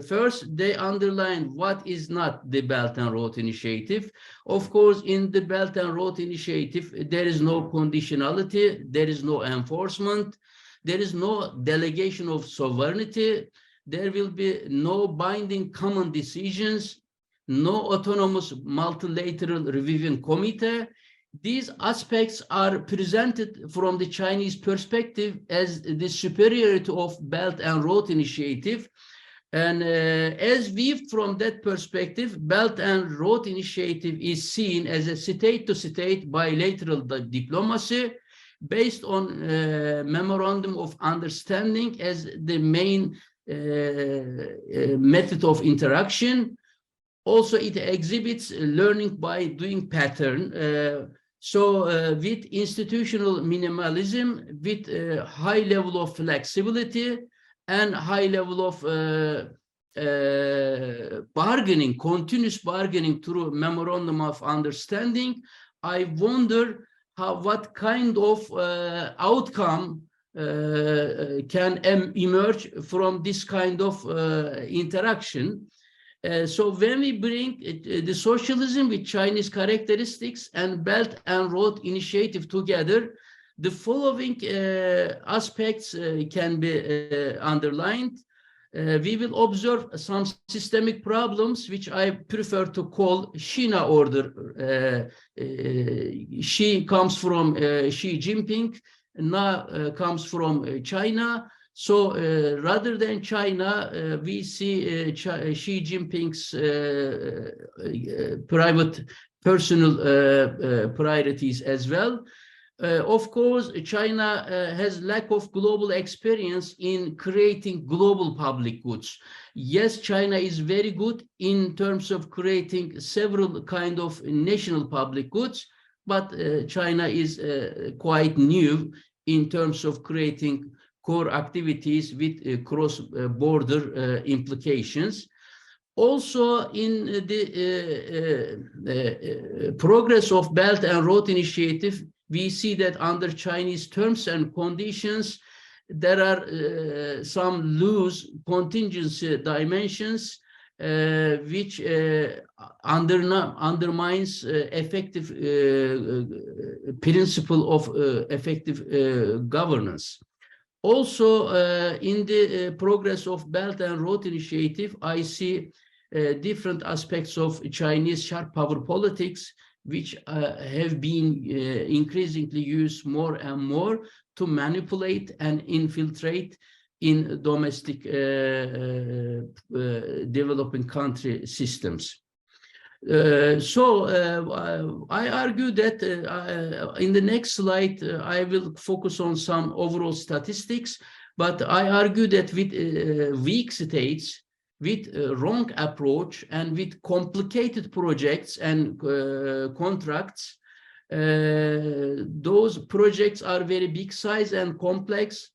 first they underline what is not the Belt and Road Initiative. Of course, in the Belt and Road Initiative, there is no conditionality, there is no enforcement, there is no delegation of sovereignty, there will be no binding common decisions, no autonomous multilateral reviewing committee. These aspects are presented from the Chinese perspective as the superiority of Belt and Road Initiative. And as viewed from that perspective, Belt and Road Initiative is seen as a state-to-state bilateral diplomacy based on memorandum of understanding as the main method of interaction. Also, it exhibits learning by doing pattern. With institutional minimalism, with a high level of flexibility and high level of bargaining, continuous bargaining through memorandum of understanding, I wonder what kind of outcome can emerge from this kind of interaction. So when we bring the socialism with Chinese characteristics and Belt and Road Initiative together, the following aspects can be underlined. We will observe some systemic problems, which I prefer to call China order. Xi comes from Xi Jinping, now comes from China. So rather than China, we see Xi Jinping's private personal priorities as well. Of course, China has lack of global experience in creating global public goods. Yes, China is very good in terms of creating several kind of national public goods, but China is quite new in terms of creating core activities with cross-border implications. Also, in the progress of Belt and Road Initiative, we see that under Chinese terms and conditions, there are some loose contingency dimensions which undermines effective principle of effective governance. Also, in the progress of Belt and Road Initiative, I see different aspects of Chinese sharp power politics, which have been increasingly used more and more to manipulate and infiltrate in domestic developing country systems. I argue that in the next slide, I will focus on some overall statistics, but I argue that with weak states, with wrong approach and with complicated projects and contracts, those projects are very big size and complex.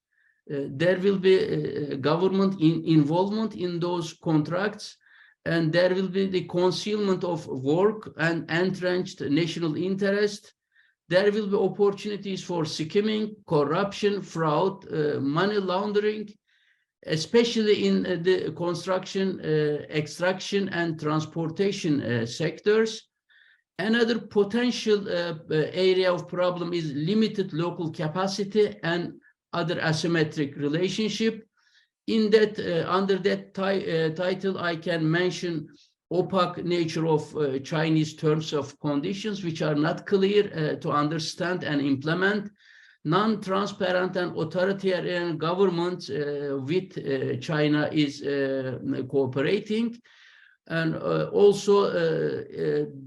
There will be government involvement in those contracts, and there will be the concealment of work and entrenched national interest. There will be opportunities for skimming, corruption, fraud, money laundering, especially in the construction, extraction, and transportation sectors. Another potential area of problem is limited local capacity and other asymmetric relationship. In that, under that title, I can mention opaque nature of Chinese terms of conditions, which are not clear to understand and implement, non-transparent and authoritarian government with China is cooperating, and also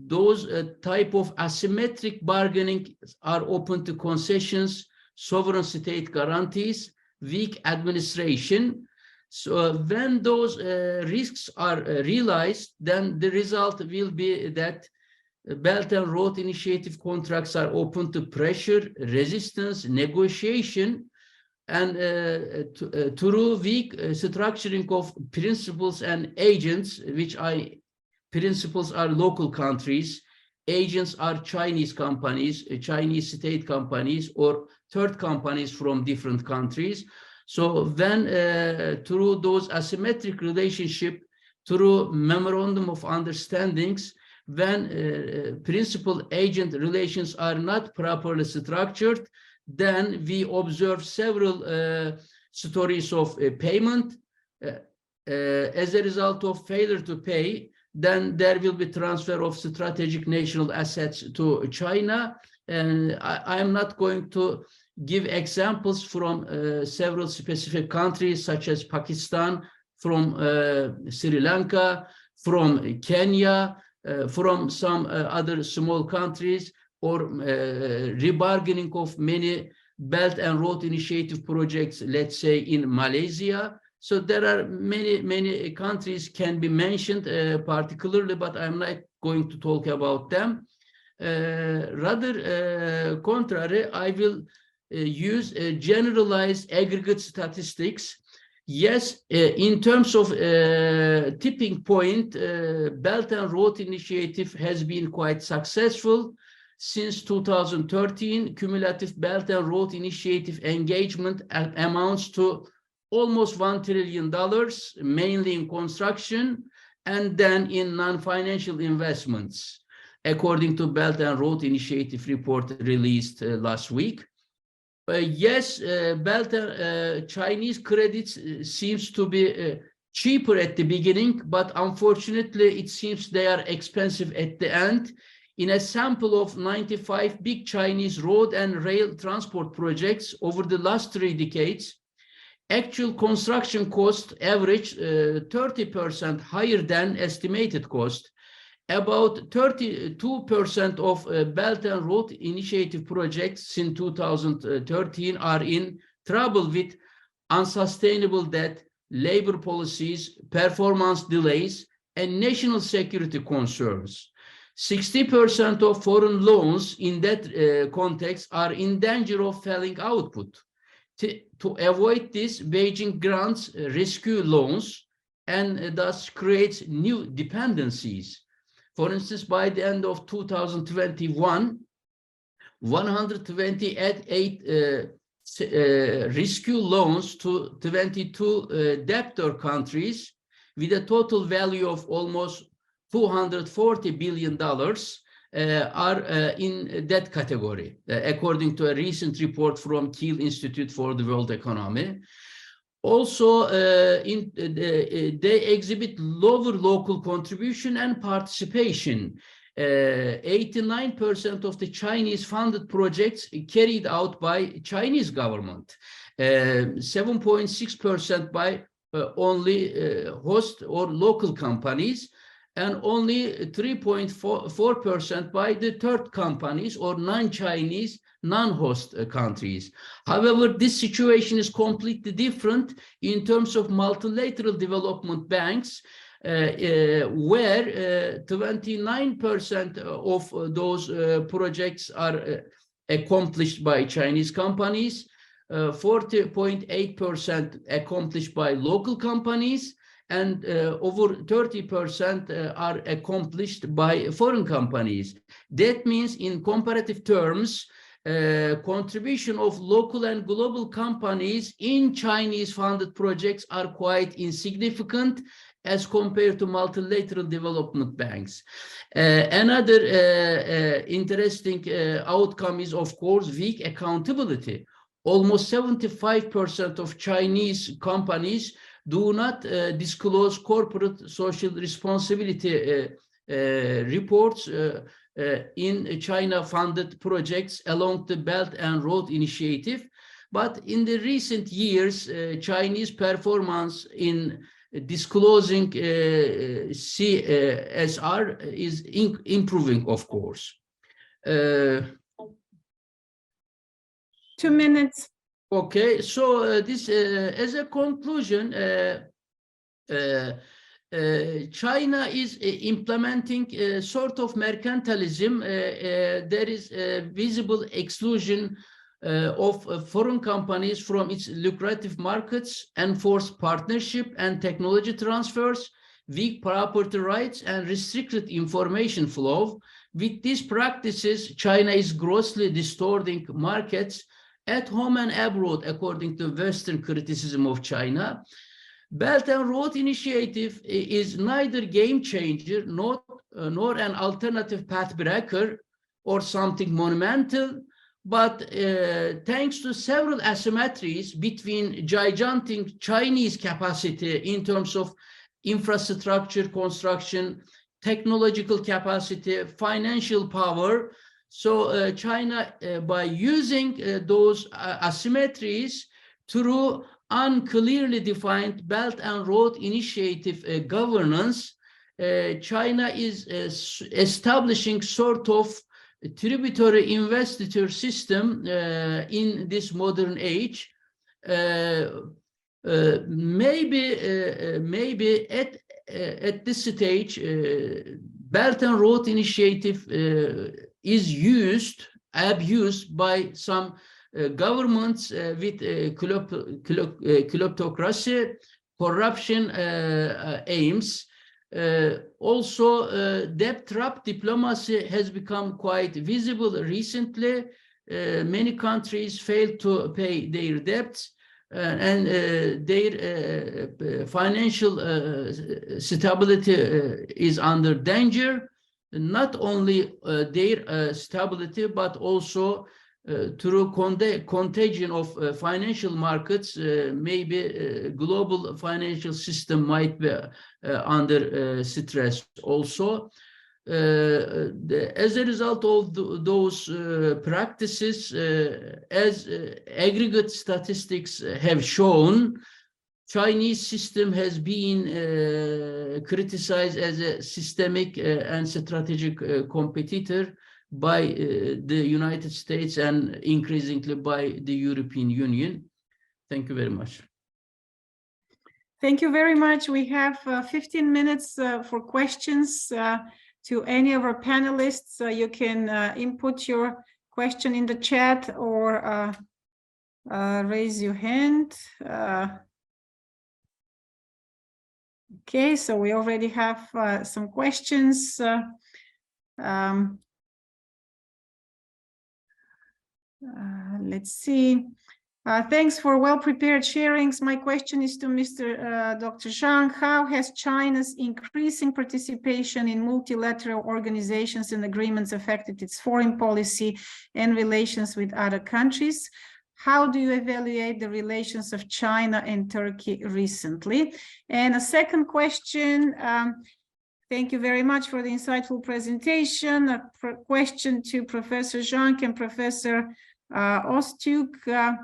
those type of asymmetric bargaining are open to concessions, sovereign state guarantees, weak administration. So when those risks are realized, then the result will be that Belt and Road Initiative contracts are open to pressure, resistance, negotiation, and through weak structuring of principles and agents, principles are local countries, agents are Chinese companies, Chinese state companies, or third companies from different countries. So when through those asymmetric relationship, through memorandum of understandings, when principal-agent relations are not properly structured, then we observe several stories of payment. As a result of failure to pay, then there will be transfer of strategic national assets to China. And I am not going to give examples from several specific countries, such as Pakistan, from Sri Lanka, from Kenya, from some other small countries, or rebargaining of many Belt and Road Initiative projects, let's say in Malaysia. So there are many countries can be mentioned particularly, but I'm not going to talk about them. Rather contrary, I will use generalized aggregate statistics. Yes, in terms of tipping point, Belt and Road Initiative has been quite successful. Since 2013, cumulative Belt and Road Initiative engagement amounts to almost $1 trillion, mainly in construction and then in non-financial investments, according to Belt and Road Initiative report released last week. Yes, Chinese credits seems to be cheaper at the beginning, but unfortunately it seems they are expensive at the end. In a sample of 95 big Chinese road and rail transport projects over the last 3 decades, actual construction cost averaged 30% higher than estimated cost. About 32% of Belt and Road Initiative projects in 2013 are in trouble with unsustainable debt, labor policies, performance delays, and national security concerns. 60% of foreign loans in that context are in danger of failing output. To avoid this, Beijing grants rescue loans and thus creates new dependencies. For instance, by the end of 2021, 128 rescue loans to 22 debtor countries with a total value of almost $240 billion are in that category, according to a recent report from Kiel Institute for the World Economy. Also, they exhibit lower local contribution and participation. 89% of the Chinese funded projects carried out by Chinese government, 7.6% by only host or local companies, and only 3.4% by the third companies or non-Chinese, non-host countries. However, this situation is completely different in terms of multilateral development banks, where 29% of those projects are accomplished by Chinese companies, 40.8% accomplished by local companies, and over 30% are accomplished by foreign companies. That means, in comparative terms, contribution of local and global companies in Chinese funded projects are quite insignificant as compared to multilateral development banks. Another interesting outcome is, of course, weak accountability. Almost 75% of Chinese companies do not disclose corporate social responsibility reports in China-funded projects along the Belt and Road Initiative. But in the recent years, Chinese performance in disclosing CSR is improving, of course. 2 minutes. Okay, so this as a conclusion, China is implementing a sort of mercantilism. There is a visible exclusion of foreign companies from its lucrative markets, enforced partnership and technology transfers, weak property rights, and restricted information flow. With these practices, China is grossly distorting markets at home and abroad, according to Western criticism of China. Belt and Road Initiative is neither game changer nor an alternative path breaker or something monumental, but thanks to several asymmetries between gigantic Chinese capacity in terms of infrastructure construction, technological capacity, financial power. So China, by using those asymmetries through unclearly defined Belt and Road Initiative governance, China is establishing sort of tributary investiture system in this modern age. maybe at this stage, Belt and Road Initiative is abused by some governments with kleptocracy, corruption aims. Also, debt trap diplomacy has become quite visible recently. Many countries failed to pay their debts, and their financial stability is under danger. Not only their stability, but also through contagion of financial markets, maybe global financial system might be under stress also. As a result of those practices, as aggregate statistics have shown, Chinese system has been criticized as a systemic and strategic competitor by the United States and increasingly by the European Union. Thank you very much. Thank you very much. We have 15 minutes for questions to any of our panelists. You can input your question in the chat or raise your hand. Okay, so we already have some questions. Let's see. Thanks for well-prepared sharings. My question is to Dr. Zhang. How has China's increasing participation in multilateral organizations and agreements affected its foreign policy and relations with other countries? How do you evaluate the relations of China and Turkey recently? And a second question, thank you very much for the insightful presentation. A question to Professor Zhang and Professor OZTURK.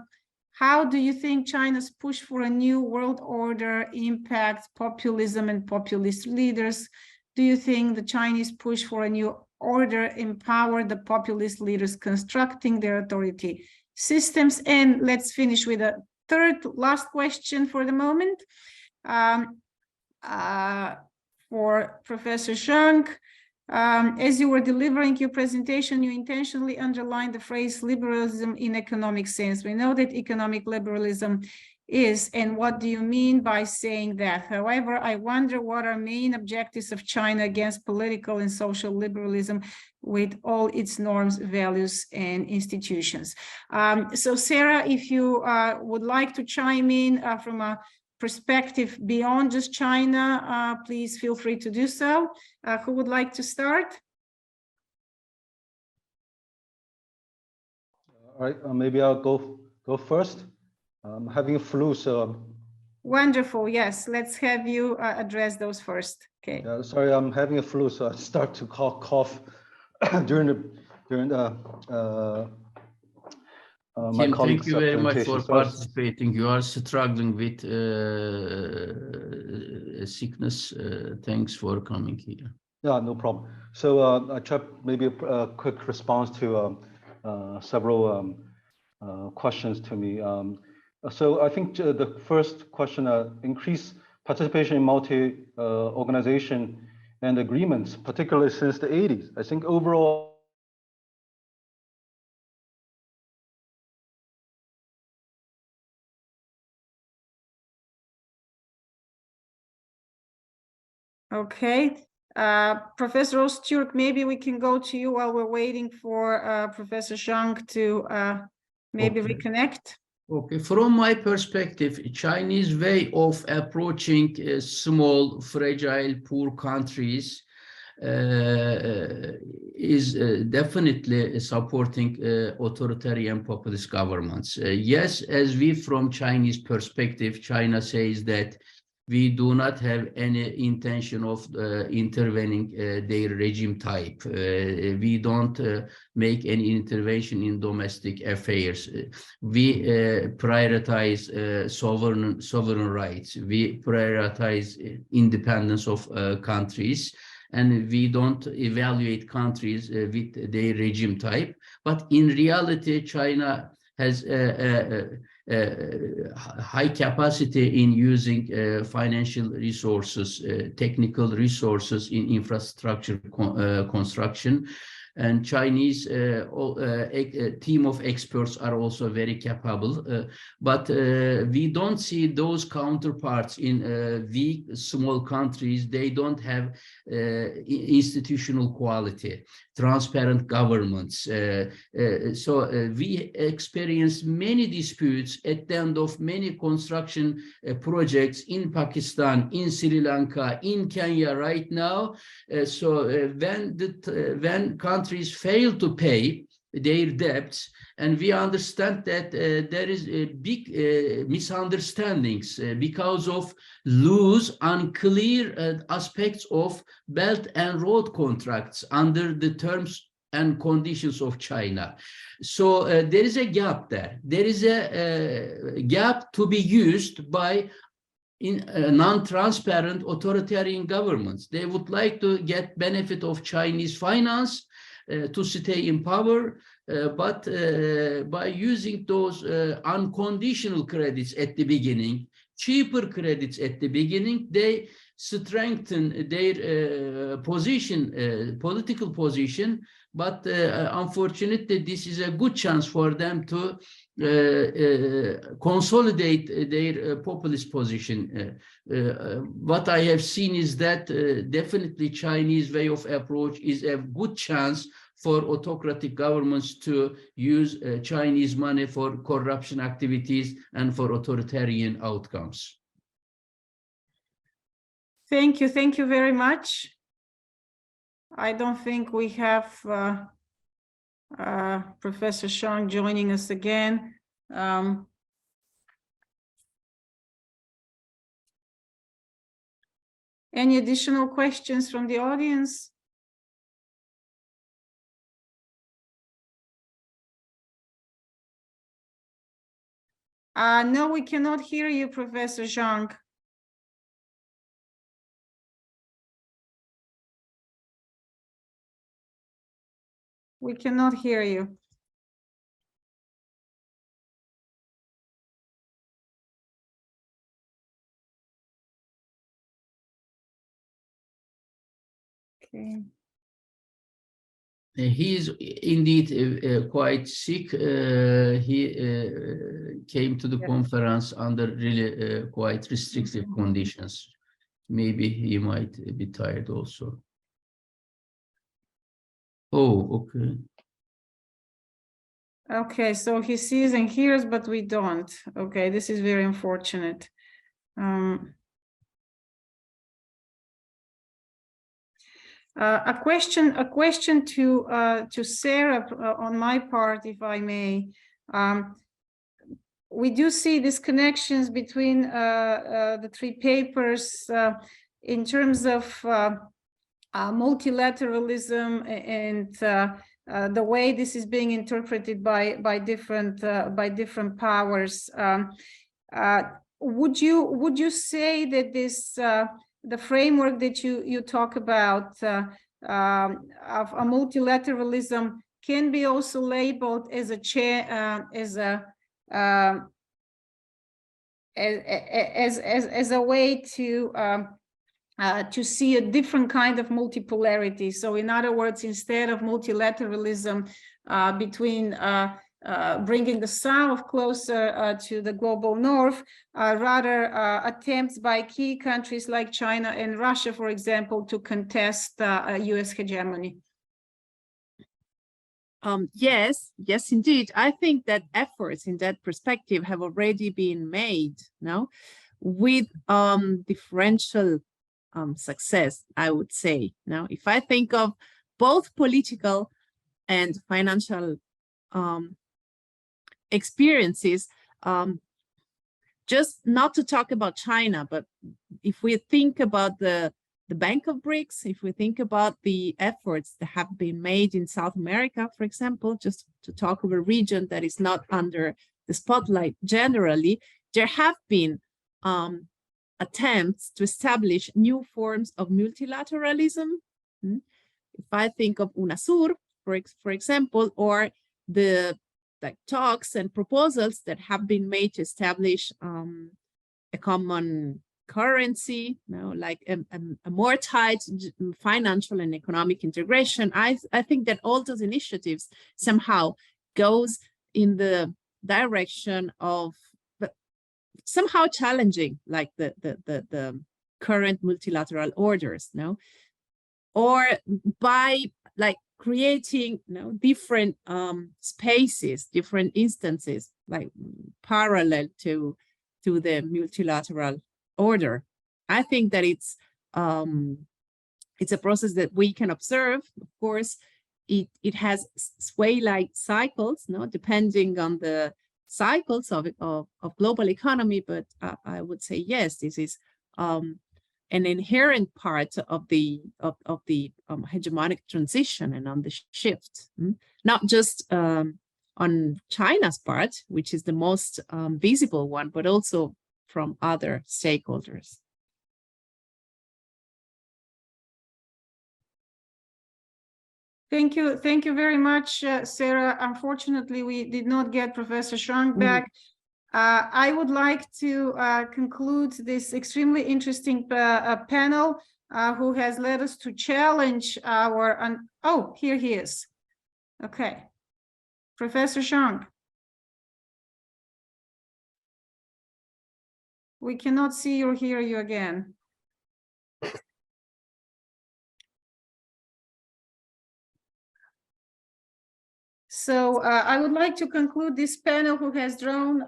How do you think China's push for a new world order impacts populism and populist leaders? Do you think the Chinese push for a new order empower the populist leaders constructing their authority systems? And let's finish with a last question for the moment. For Professor Zhang, as you were delivering your presentation, you intentionally underlined the phrase liberalism in economic sense. We know that economic liberalism is, and what do you mean by saying that? However, I wonder what are main objectives of China against political and social liberalism with all its norms, values, and institutions. So Sara, if you would like to chime in from a perspective beyond just China, please feel free to do so. Who would like to start? All right, maybe I'll go first. I'm having a flu, so. Wonderful. Yes, let's have you address those first. Okay. Yeah, sorry, I'm having a flu, so I start to cough during the. Tim, thank you very much for participating. You are struggling with sickness. Thanks for coming here. Yeah, no problem. So I try maybe a quick response to several questions to me. So I think the first question, increased participation in multi-organization and agreements, particularly since the 80s. I think overall, okay, Professor OZTURK, maybe we can go to you while we're waiting for Professor Zhang to maybe reconnect. Okay, from my perspective, Chinese way of approaching small, fragile, poor countries is definitely supporting authoritarian populist governments. Yes, as we from Chinese perspective, China says that we do not have any intention of intervening their regime type. We don't make any intervention in domestic affairs. We prioritize sovereign rights. We prioritize independence of countries, and we don't evaluate countries with their regime type. But in reality, China has high capacity in using financial resources, technical resources in infrastructure construction. And Chinese team of experts are also very capable, but we don't see those counterparts in weak, small countries. They don't have institutional quality, transparent governments. So we experience many disputes at the end of many construction projects in Pakistan, in Sri Lanka, in Kenya right now. When countries fail to pay their debts, and we understand that there is a big misunderstandings because of loose, unclear aspects of Belt and Road contracts under the terms and conditions of China. So there is a gap there. There is a gap to be used by non-transparent authoritarian governments. They would like to get benefit of Chinese finance to stay in power, but by using those unconditional credits at the beginning, cheaper credits at the beginning, they strengthen their position, political position. But unfortunately, this is a good chance for them to consolidate their populist position. What I have seen is that definitely Chinese way of approach is a good chance for autocratic governments to use Chinese money for corruption activities and for authoritarian outcomes. Thank you very much. I don't think we have Professor Zhang joining us again. Any additional questions from the audience? No, we cannot hear you, Professor Zhang. We cannot hear you. Okay. He is indeed quite sick. He came to the conference under really quite restrictive conditions. Maybe he might be tired also. Oh, okay. Okay, so he sees and hears, but we don't. Okay, this is very unfortunate. A question to Sara on my part, if I may. We do see these connections between the three papers in terms of multilateralism and the way this is being interpreted by different powers. Would you say that this the framework that you talk about of a multilateralism can be also labeled as a way to see a different kind of multipolarity? So in other words, instead of multilateralism between bringing the South closer to the global North, rather attempts by key countries like China and Russia, for example, to contest US hegemony. Yes, indeed. I think that efforts in that perspective have already been made now with differential success, I would say. Now, if I think of both political and financial experiences, just not to talk about China, but if we think about the Bank of BRICS, if we think about the efforts that have been made in South America, for example, just to talk of a region that is not under the spotlight generally, there have been attempts to establish new forms of multilateralism. If I think of UNASUR, for example, or the like talks and proposals that have been made to establish a common currency, like a more tight financial and economic integration. I think that all those initiatives somehow goes in the direction of somehow challenging like the current multilateral orders, or by like creating different spaces, different instances, like parallel to the multilateral order. I think that it's a process that we can observe. Of course, it has sway-like cycles, depending on the cycles of global economy. But I would say yes, this is an inherent part of the hegemonic transition and on the shift, not just on China's part, which is the most visible one, but also from other stakeholders. Thank you very much, Sara. Unfortunately, we did not get Professor ZHANG back. I would like to conclude this extremely interesting panel, who has led us to challenge our, oh, here he is. Okay, Professor ZHANG. We cannot see or hear you again. So I would like to conclude this panel, who has drawn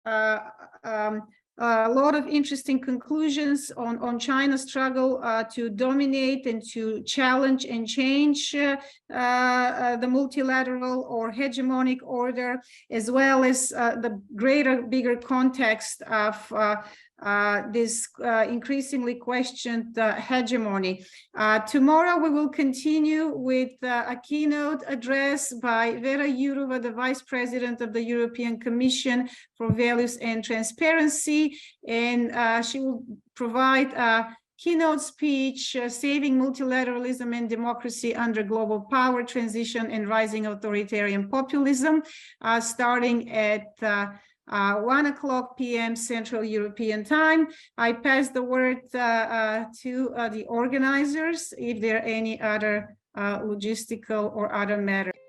a lot of interesting conclusions on China's struggle to dominate and to challenge and change the multilateral or hegemonic order, as well as the bigger context of this increasingly questioned hegemony. Tomorrow we will continue with a keynote address by Vera Jourova, the Vice President of the European Commission for Values and Transparency, and she will provide a keynote speech, Saving Multilateralism and Democracy Under Global Power Transition and Rising Authoritarian Populism, starting at 1:00 p.m. Central European Time. I pass the word to the organizers if there are any other logistical or other matters.